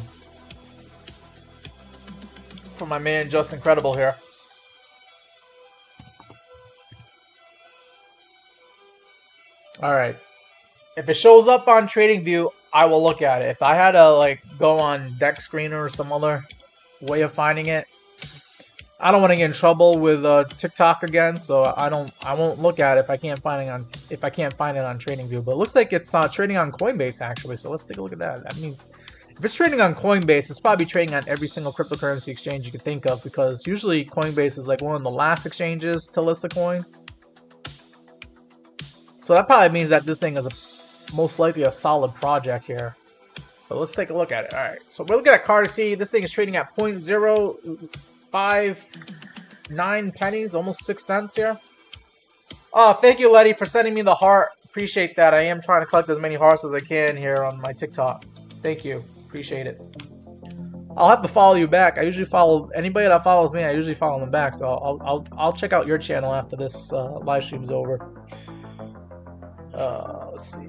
my man Just Incredible here. All right. If it shows up on TradingView, I will look at it. If I had to like go on Deck Screener or some other way of finding it, I don't want to get in trouble with TikTok again, so I won't look at it if I can't find it on TradingView. But it looks like it's trading on Coinbase actually. So let's take a look at that. That means if it's trading on Coinbase, it's probably trading on every single cryptocurrency exchange you can think of, because usually Coinbase is like one of the last exchanges to list a coin. So that probably means that this thing is most likely a solid project here. But let's take a look at it. All right, so we're looking at Courtesy. This thing is trading at 0.059 pennies, almost 6 cents here. Oh, thank you, Letty, for sending me the heart. Appreciate that. I am trying to collect as many hearts as I can here on my TikTok. Thank you. Appreciate it. I'll have to follow you back. I usually follow anybody that follows me. I usually follow them back. So I'll check out your channel after this live stream's over. Let's see.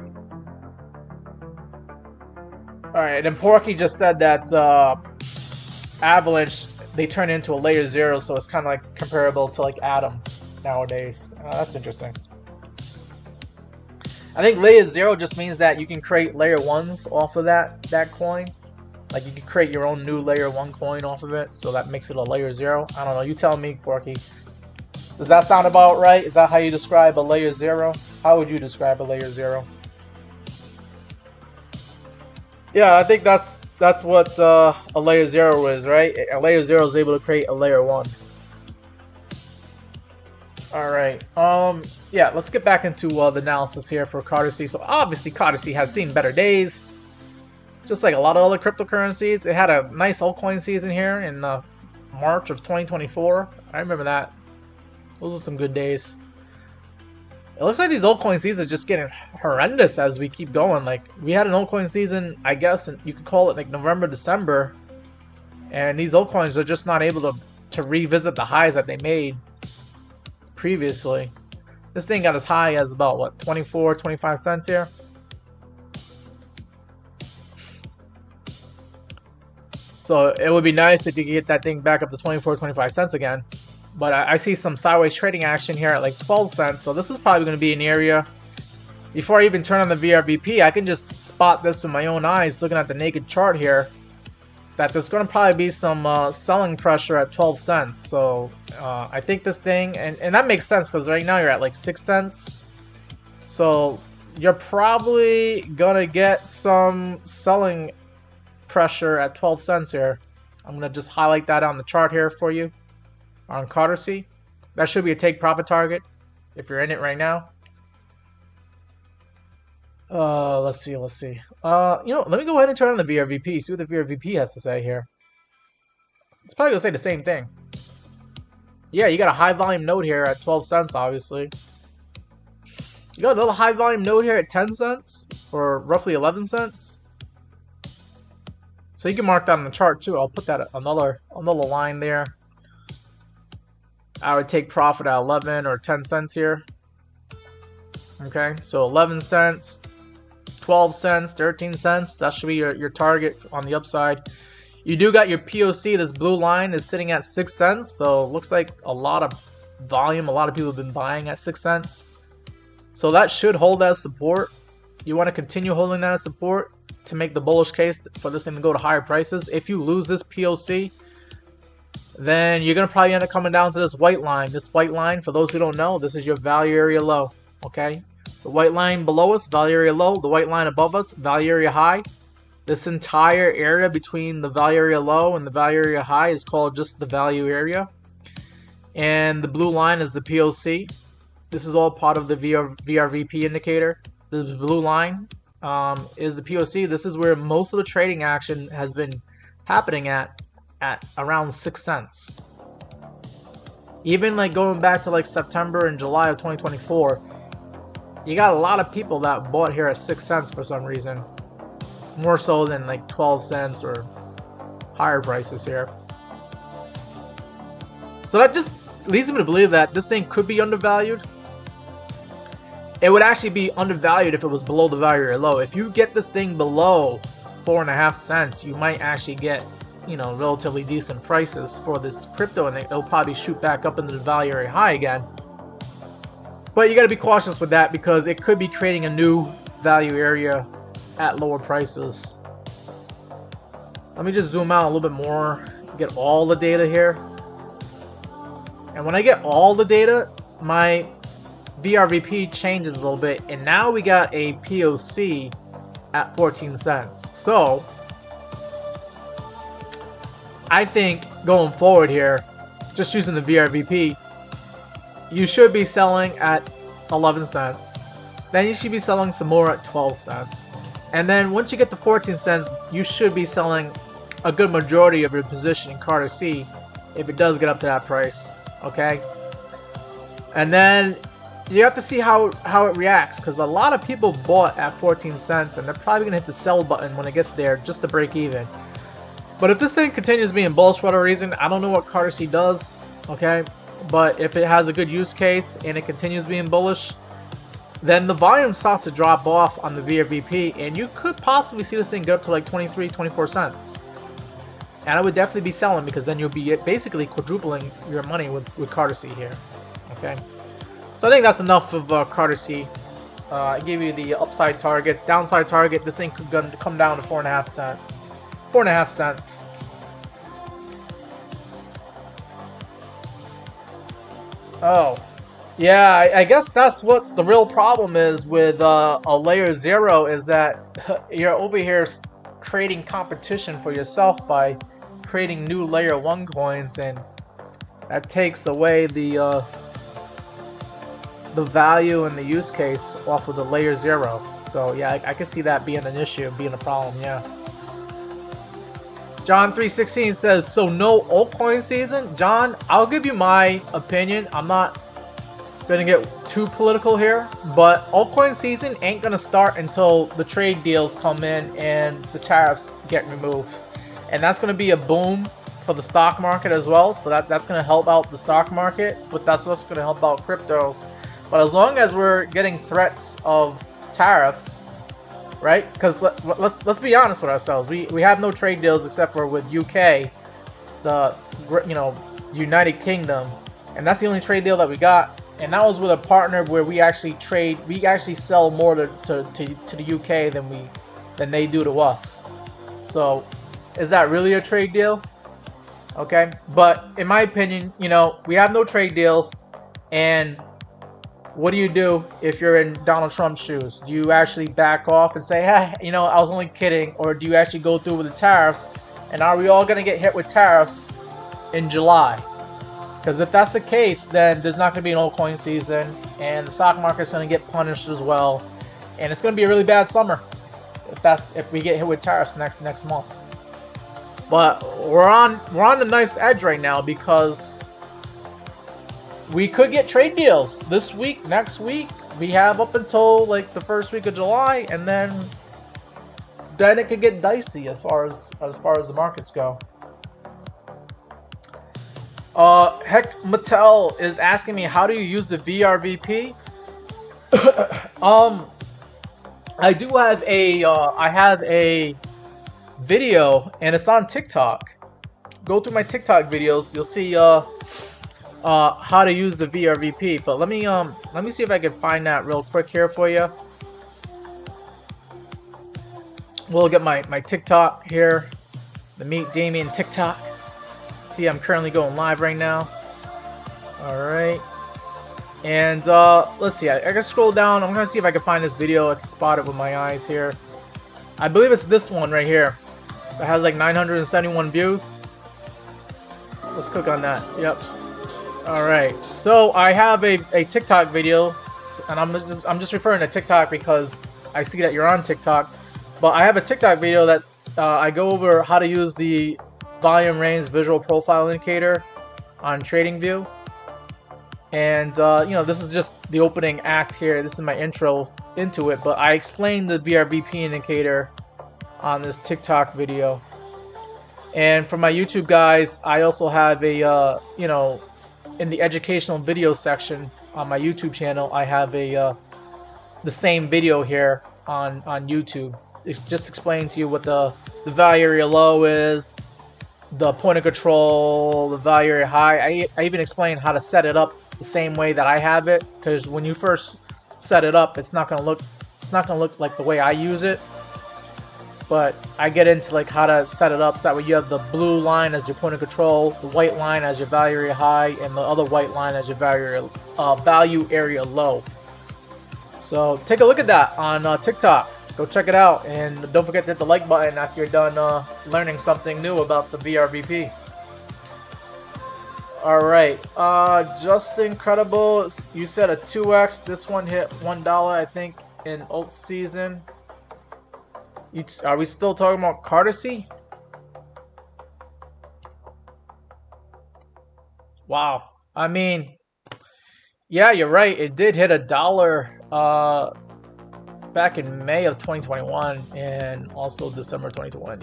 All right, and Porky just said that Avalanche, they turn into a layer 0, so it's kind of like comparable to like Atom nowadays. That's interesting. I think layer 0 just means that you can create layer 1s off of that coin. Like you can create your own new layer 1 coin off of it, so that makes it a layer 0. I don't know. You tell me, Porky. Does that sound about right? Is that how you describe a layer 0? How would you describe a layer 0? Yeah, I think that's what a layer 0 is, right? A layer 0 is able to create a layer 1. All right. Yeah, let's get back into the analysis here for Courtesy. So obviously Courtesy has seen better days, just like a lot of other cryptocurrencies. It had a nice altcoin season here in March of 2024. I remember that. Those are some good days. It looks like these altcoin seasons are just getting horrendous as we keep going. Like, we had an altcoin season, I guess, and you could call it like November, December. And these altcoins are just not able to revisit the highs that they made previously. This thing got as high as about, what, 24, 25 cents here? So it would be nice if you could get that thing back up to 24, 25 cents again. But I see some sideways trading action here at like 12 cents. So this is probably going to be an area. Before I even turn on the VRVP, I can just spot this with my own eyes looking at the naked chart here, that there's going to probably be some selling pressure at 12 cents. So I think this thing, and that makes sense because right now you're at like 6 cents. So you're probably going to get some selling pressure at 12 cents here. I'm going to just highlight that on the chart here for you. On Courtesy, that should be a take profit target if you're in it right now. Let's see. You know, let me go ahead and turn on the VRVP, see what the VRVP has to say here. It's probably gonna say the same thing. Yeah, you got a high volume node here at 12 cents, obviously. You got another high volume node here at 10 cents, or roughly 11 cents. So you can mark that on the chart too. I'll put that another line there. I would take profit at 11 or 10 cents here. Okay, so 11 cents, 12 cents, 13 cents. That should be your target on the upside. You do got your POC. This blue line is sitting at 6 cents. So it looks like a lot of volume. A lot of people have been buying at 6 cents. So that should hold as support. You want to continue holding that as support to make the bullish case for this thing to go to higher prices. If you lose this POC, then you're going to probably end up coming down to this white line. This white line, for those who don't know, this is your value area low, okay? The white line below us, value area low. The white line above us, value area high. This entire area between the value area low and the value area high is called just the value area. And the blue line is the POC. This is all part of the VRVP indicator. The blue line is the POC. This is where most of the trading action has been happening at around 6 cents. Even like going back to like September and July of 2024, you got a lot of people that bought here at 6 cents for some reason. More so than like 12 cents or higher prices here. So that just leads me to believe that this thing could be undervalued. It would actually be undervalued if it was below the value low. If you get this thing below 4.5 cents, you might actually get, you know, relatively decent prices for this crypto, and it'll probably shoot back up into the value area high again. But you got to be cautious with that because it could be creating a new value area at lower prices. Let me just zoom out a little bit more, get all the data here. And when I get all the data, my VRVP changes a little bit, and now we got a POC at 14 cents. So I think going forward here, just using the VRVP, you should be selling at 11 cents. Then you should be selling some more at 12 cents. And then once you get to 14 cents, you should be selling a good majority of your position in Carter C if it does get up to that price. Okay? And then you have to see how it reacts, because a lot of people bought at 14 cents and they're probably going to hit the sell button when it gets there just to break even. But if this thing continues being bullish for whatever reason, I don't know what Carter C does, okay? But if it has a good use case and it continues being bullish, then the volume starts to drop off on the VRVP, and you could possibly see this thing get up to like 23, 24 cents. And I would definitely be selling, because then you'll be basically quadrupling your money with Carter C here, okay? So I think that's enough of Carter C. I gave you the upside targets. Downside target, this thing could come down to 4.5 cents. 4.5 cents. Oh, yeah, I guess that's what the real problem is with a layer 0, is that you're over here creating competition for yourself by creating new layer 1 coins, and that takes away the value and the use case off of the layer 0. So yeah, I can see that being an issue, being a problem, yeah. John 316 says, so no altcoin season? John, I'll give you my opinion. I'm not gonna get too political here, but altcoin season ain't gonna start until the trade deals come in and the tariffs get removed. And that's gonna be a boom for the stock market as well. So that's gonna help out the stock market, but that's also gonna help out cryptos. But as long as we're getting threats of tariffs, right? Because let's be honest with ourselves. We have no trade deals except for with UK, the United Kingdom, and that's the only trade deal that we got. And that was with a partner where we actually sell more to the UK than they do to us. So is that really a trade deal? Okay, but in my opinion, we have no trade deals, and what do you do if you're in Donald Trump's shoes? Do you actually back off and say, hey, I was only kidding? Or do you actually go through with the tariffs? And are we all going to get hit with tariffs in July? Because if that's the case, then there's not going to be an altcoin season, and the stock market's going to get punished as well. And it's going to be a really bad summer if we get hit with tariffs next month. But we're on the knife's edge right now, because we could get trade deals this week, next week. We have up until like the first week of July, and then it could get dicey as far as the markets go. Heck Mattel is asking me, how do you use the VRVP? I do have a video, and it's on TikTok. Go through my TikTok videos, you'll see how to use the VRVP. But let me see if I can find that real quick here for you. We'll get my TikTok here, the Meet Damien TikTok. See, I'm currently going live right now. Alright, and let's see, I can scroll down. I'm gonna see if I can find this video. I can spot it with my eyes here. I believe it's this one right here that has like 971 views. Let's click on that. Yep. Alright, so I have a TikTok video, and I'm just referring to TikTok because I see that you're on TikTok. But I have a TikTok video that I go over how to use the volume range visual profile indicator on TradingView. And you know, this is just the opening act here. This is my intro into it, but I explained the VRVP indicator on this TikTok video. And for my YouTube guys, I also have a you know, in the educational video section on my YouTube channel, I have a the same video here on YouTube. It's just explaining to you what the value area low is, the point of control, the value area high. I even explained how to set it up the same way that I have it, because when you first set it up, it's not gonna look like the way I use it. But I get into like how to set it up so that way you have the blue line as your point of control, the white line as your value area high, and the other white line as your value area low. So take a look at that on TikTok. Go check it out, and don't forget to hit the like button after you're done learning something new about the VRVP. Alright, just incredible. You said a 2x. This one hit $1, I think, in alt season. Are we still talking about courtesy? Wow. I mean, yeah, you're right. It did hit $1 back in May of 2021 and also December 2021.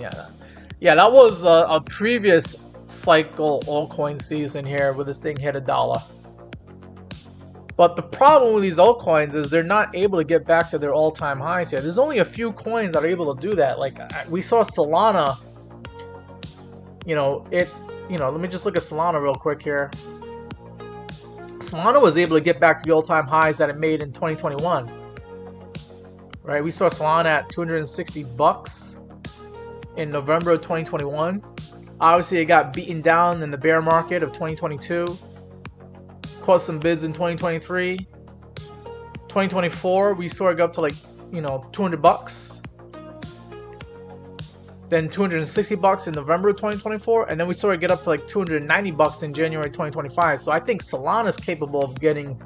Yeah, that was a previous cycle altcoin season here where this thing hit $1. But the problem with these altcoins is they're not able to get back to their all-time highs here. There's only a few coins that are able to do that. Like we saw Solana. You know, let me just look at Solana real quick here. Solana was able to get back to the all-time highs that it made in 2021. Right, we saw Solana at 260 bucks in November of 2021. Obviously, it got beaten down in the bear market of 2022. Caught some bids in 2023. 2024, we saw it go up to like, 200 bucks. Then 260 bucks in November of 2024, and then we saw it get up to like 290 bucks in January 2025. So I think Solana is capable of getting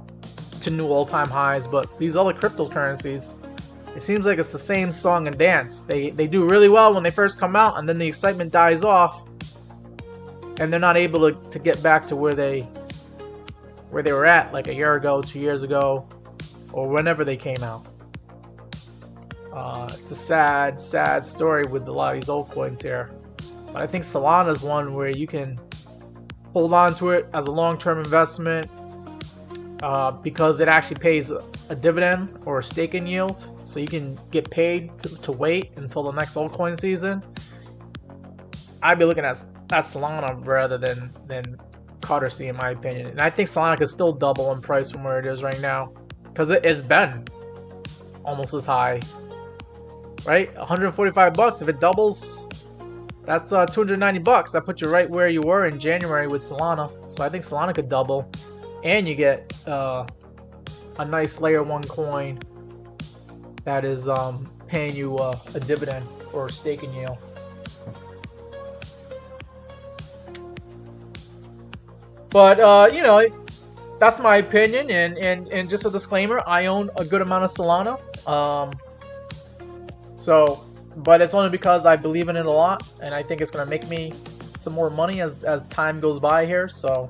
to new all-time highs, but these other cryptocurrencies, it seems like it's the same song and dance. They do really well when they first come out, and then the excitement dies off, and they're not able to get back to where they were at like a year ago, 2 years ago, or whenever they came out. It's a sad story with a lot of these altcoins here. But I think Solana is one where you can hold on to it as a long-term investment because it actually pays a dividend or a staking yield. So you can get paid to wait until the next altcoin season. I'd be looking at Solana rather than courtesy, in my opinion. And I think Solana could still double in price from where it is right now, because it has been almost as high. Right, 145 bucks. If it doubles, that's 290 bucks. That puts you right where you were in January with Solana. So I think Solana could double, and you get a nice layer 1 coin that is paying you a dividend or a staking yield. But that's my opinion, and just a disclaimer, I own a good amount of Solana. But it's only because I believe in it a lot, and I think it's gonna make me some more money as time goes by here. So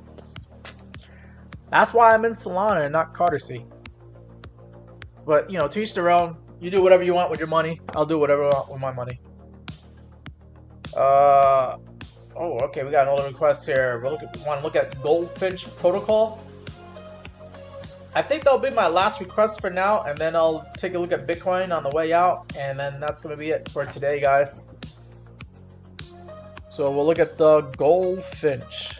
that's why I'm in Solana and not courtesy. But to each their own. You do whatever you want with your money. I'll do whatever I want with my money. Oh, okay. We got another request here. We want to look at Goldfinch Protocol. I think that'll be my last request for now, and then I'll take a look at Bitcoin on the way out, and then that's going to be it for today, guys. So we'll look at the Goldfinch.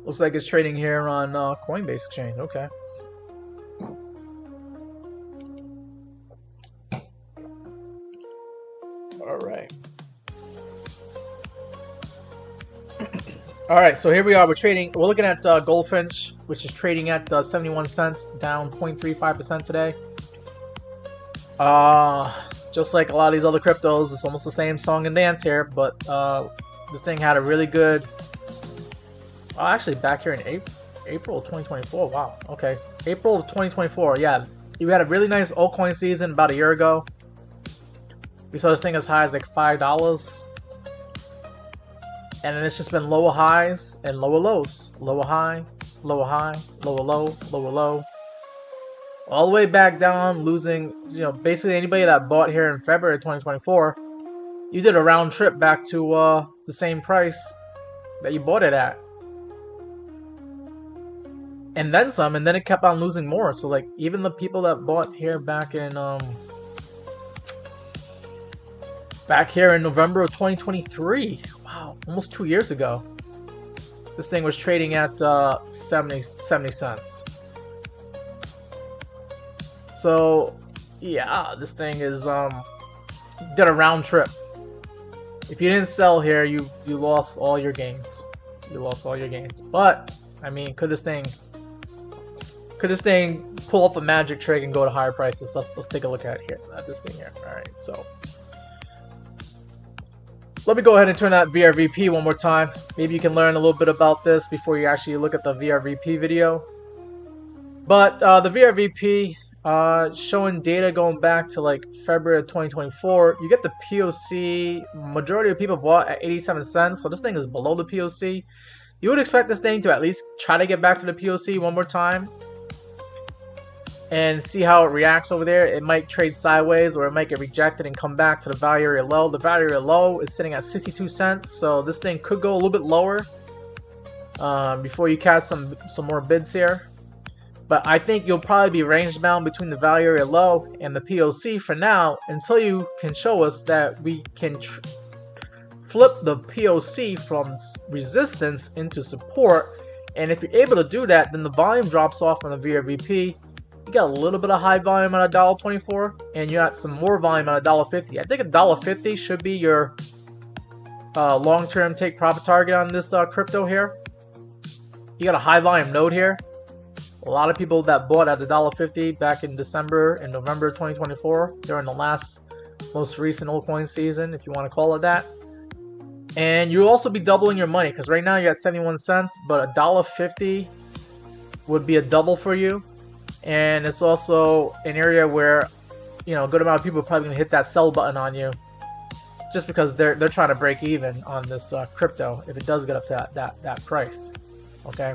Looks like it's trading here on Coinbase Exchange. Okay. All right. All right. So here we are. We're looking at Goldfinch, which is trading at 71 cents, down 0.35% today. Just like a lot of these other cryptos, it's almost the same song and dance here. But this thing had a really good. Actually, back here in April of 2024. Wow. Okay. April of 2024. Yeah. You had a really nice altcoin season about a year ago. We saw this thing as high as like $5. And then it's just been lower highs and lower lows. Lower high, lower high, lower low, lower low. All the way back down, losing, you know, basically anybody that bought here in February 2024, you did a round trip back to the same price that you bought it at. And then some, and then it kept on losing more. So like even the people that bought here back in November of 2023, wow, almost 2 years ago, this thing was trading at 70 cents. So yeah, this thing is did a round trip. If you didn't sell here, you lost all your gains. You lost all your gains. But I mean, could this thing pull off a magic trick and go to higher prices? Let's take a look at this thing here. All right, so let me go ahead and turn that VRVP one more time. Maybe you can learn a little bit about this before you actually look at the VRVP video. But the VRVP showing data going back to like February of 2024. You get the POC. Majority of people bought at 87 cents, so this thing is below the POC. You would expect this thing to at least try to get back to the POC one more time and see how it reacts over there. It might trade sideways, or it might get rejected and come back to the value area low. The value area low is sitting at 62 cents, so this thing could go a little bit lower before you catch some more bids here. But I think you'll probably be range bound between the value area low and the POC for now, until you can show us that we can flip the POC from resistance into support. And if you're able to do that, then the volume drops off on the VRVP. You got a little bit of high volume at $1.24, and you got some more volume at $1.50. I think $1.50 should be your long-term take profit target on this crypto here. You got a high volume node here. A lot of people that bought at $1.50 back in December and November 2024 during the most recent altcoin season, if you want to call it that. And you'll also be doubling your money, because right now you're at 71 cents, but $1.50 would be a double for you. And it's also an area where, you know, a good amount of people are probably going to hit that sell button on you, just because they're trying to break even on this crypto if it does get up to that price. Okay,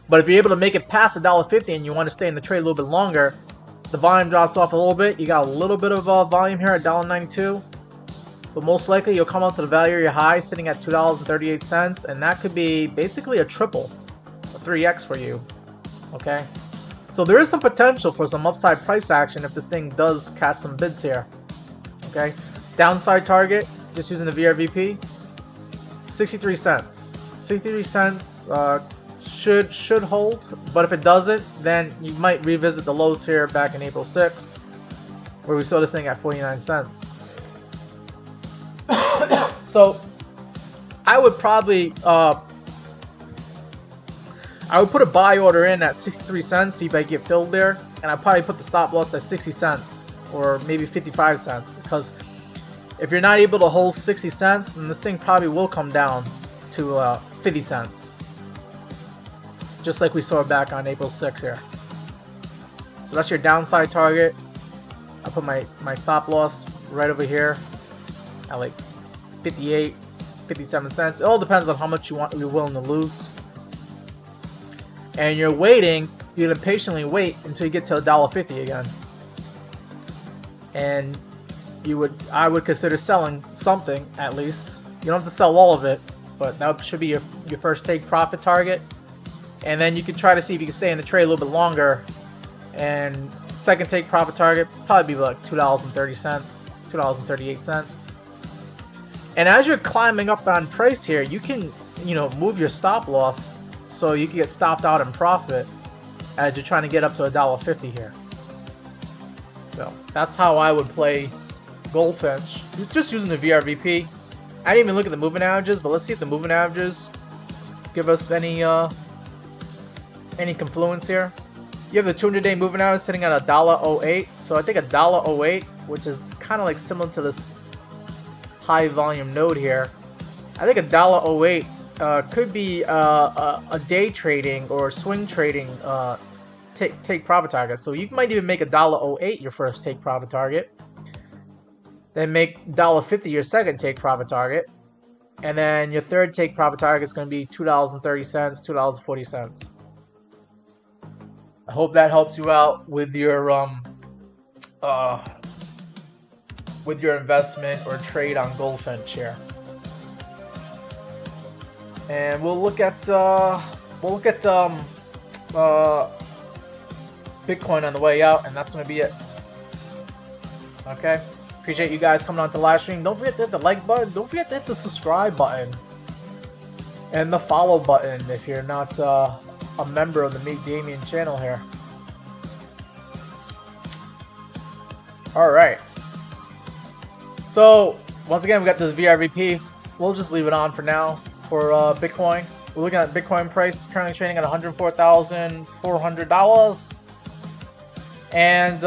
but if you're able to make it past $1.50 and you want to stay in the trade a little bit longer, the volume drops off a little bit. You got a little bit of volume here at $1.92, but most likely you'll come up to the value area high sitting at $2.38, and that could be basically a 3x for you. Okay. So there is some potential for some upside price action if this thing does catch some bids here. Okay, downside target, just using the VRVP, 63 cents. 63 cents should hold, but if it doesn't, then you might revisit the lows here back in April 6th, where we saw this thing at 49 cents. So I would probably I would put a buy order in at 63 cents, see if I get filled there, and I'd probably put the stop loss at 60 cents or maybe 55 cents, because if you're not able to hold 60 cents, then this thing probably will come down to 50 cents, just like we saw back on April 6th here. So that's your downside target. I put my stop loss right over here at like 58, 57 cents. It all depends on how much you're willing to lose. And you're waiting, you're gonna patiently wait until you get to $1.50 again. And I would consider selling something at least. You don't have to sell all of it, but that should be your first take profit target. And then you can try to see if you can stay in the trade a little bit longer. And second take profit target probably be like $2.30, $2.38. And as you're climbing up on price here, you can, move your stop loss so you can get stopped out in profit as you're trying to get up to $1.50 here. So that's how I would play Goldfinch, just using the VRVP. I didn't even look at the moving averages, but let's see if the moving averages give us any confluence here. You have the 200-day moving average sitting at $1.08. So I think $1.08, which is kind of like similar to this high volume node here. I think $1.08 could be a day trading or swing trading take profit target. So you might even make $1.08 your first take profit target, then make $1.50 your second take profit target, and then your third take profit target is going to be $2.30, $2.40. I hope that helps you out with your investment or trade on Goldfinch here. And we'll look at Bitcoin on the way out, and that's going to be it. Okay, appreciate you guys coming on to live stream. Don't forget to hit the like button. Don't forget to hit the subscribe button and the follow button if you're not a member of the Meet Damien channel here. All right. So once again, we got this VRVP. We'll just leave it on for now for Bitcoin. We're looking at Bitcoin price currently trading at $104,400, and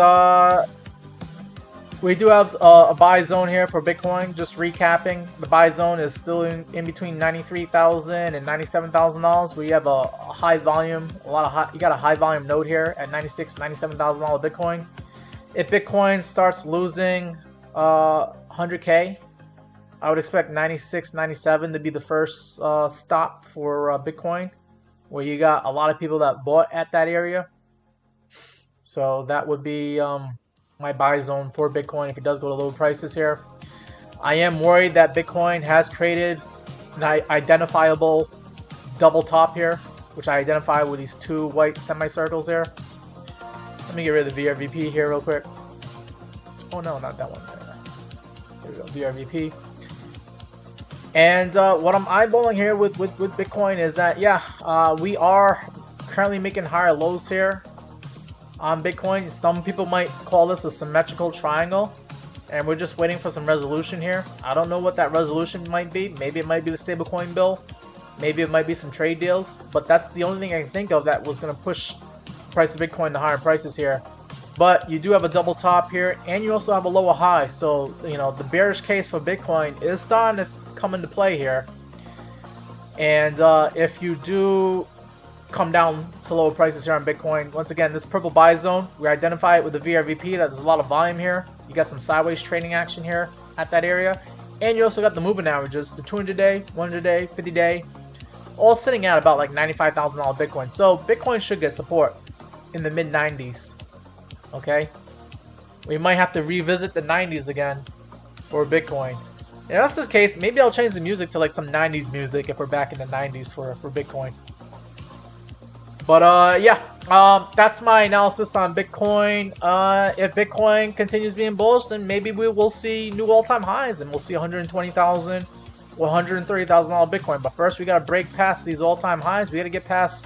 we do have a buy zone here for Bitcoin. Just recapping, the buy zone is still in between $93,000 and $97,000. We have a high volume, you got a high volume node here at $96,000, $97,000 Bitcoin. If Bitcoin starts losing 100K, I would expect 96, 97 to be the first stop for Bitcoin, where you got a lot of people that bought at that area. So that would be my buy zone for Bitcoin if it does go to low prices here. I am worried that Bitcoin has created an identifiable double top here, which I identify with these two white semicircles here. Let me get rid of the VRVP here real quick. Oh no, not that one. There we go, VRVP. And what I'm eyeballing here with Bitcoin is that, yeah, we are currently making higher lows here on Bitcoin. Some people might call this a symmetrical triangle, and we're just waiting for some resolution here. I don't know what that resolution might be. Maybe it might be the stablecoin bill. Maybe it might be some trade deals. But that's the only thing I can think of that was going to push the price of Bitcoin to higher prices here. But you do have a double top here, and you also have a lower high. So, you know, the bearish case for Bitcoin is starting to come into play here. And if you do come down to lower prices here on Bitcoin, once again, this purple buy zone, we identify it with the VRVP. That there's a lot of volume here. You got some sideways trading action here at that area. And you also got the moving averages, the 200-day, 100-day, 50-day, all sitting at about like $95,000 Bitcoin. So Bitcoin should get support in the mid-90s. Okay, we might have to revisit the 90s again for Bitcoin. And if that's the case, maybe I'll change the music to like some 90s music if we're back in the 90s for Bitcoin. But yeah, that's my analysis on Bitcoin. If Bitcoin continues being bullish, then maybe we will see new all-time highs, and we'll see $120,000 or $130,000 Bitcoin. But first, we gotta break past these all-time highs. We gotta get past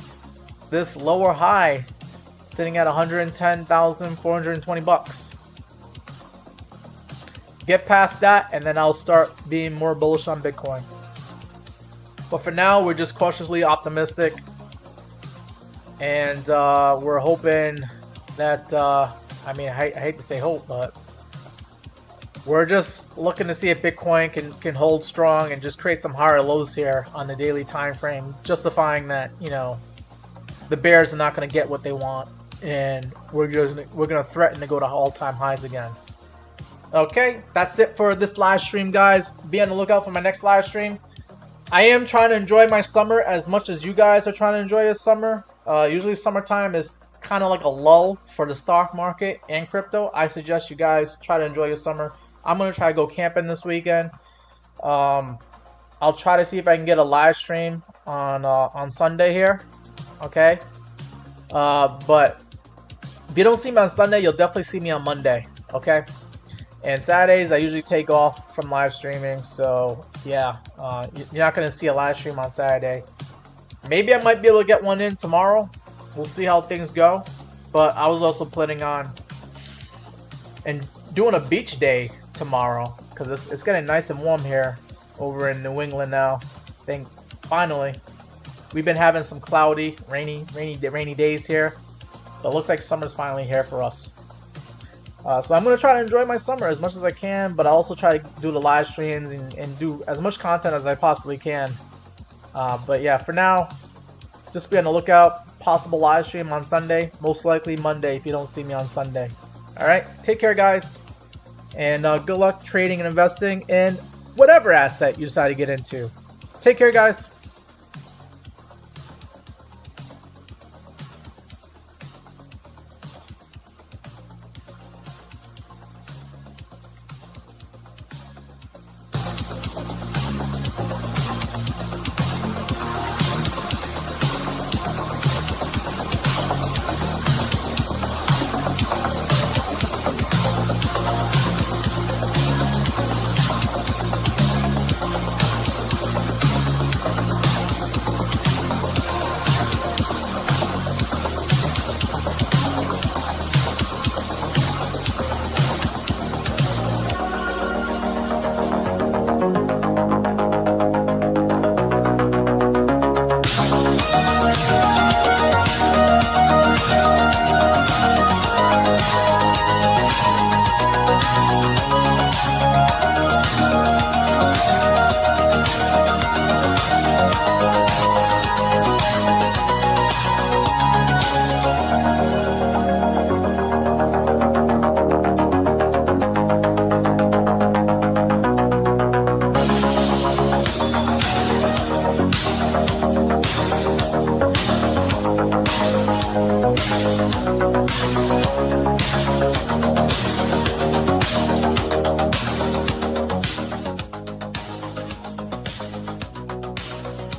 this lower high, sitting at $110,420. Get past that, and then I'll start being more bullish on Bitcoin. But for now, we're just cautiously optimistic, and we're hoping that I mean, I hate to say hope, but we're just looking to see if Bitcoin can hold strong and just create some higher lows here on the daily time frame, justifying that, you know, the bears are not going to get what they want, and we're going to threaten to go to all-time highs again. Okay, that's it for this live stream, guys. Be on the lookout for my next live stream. I am trying to enjoy my summer as much as you guys are trying to enjoy your summer. Usually summertime is kind of like a lull for the stock market and crypto. I suggest you guys try to enjoy your summer. I'm going to try to go camping this weekend. I'll try to see if I can get a live stream on Sunday here. Okay? But if you don't see me on Sunday, you'll definitely see me on Monday. Okay? And Saturdays, I usually take off from live streaming. So, yeah. You're not going to see a live stream on Saturday. Maybe I might be able to get one in tomorrow. We'll see how things go. But I was also planning on and doing a beach day tomorrow, because it's getting nice and warm here over in New England now. I think finally we've been having some cloudy, rainy days here, but it looks like summer's finally here for us. So I'm gonna try to enjoy my summer as much as I can, but I also try to do the live streams and do as much content as I possibly can But yeah, for now, just be on the lookout. Possible live stream on Sunday, most likely Monday if you don't see me on Sunday. All right, take care, guys, and good luck trading and investing in whatever asset you decide to get into. Take care, guys.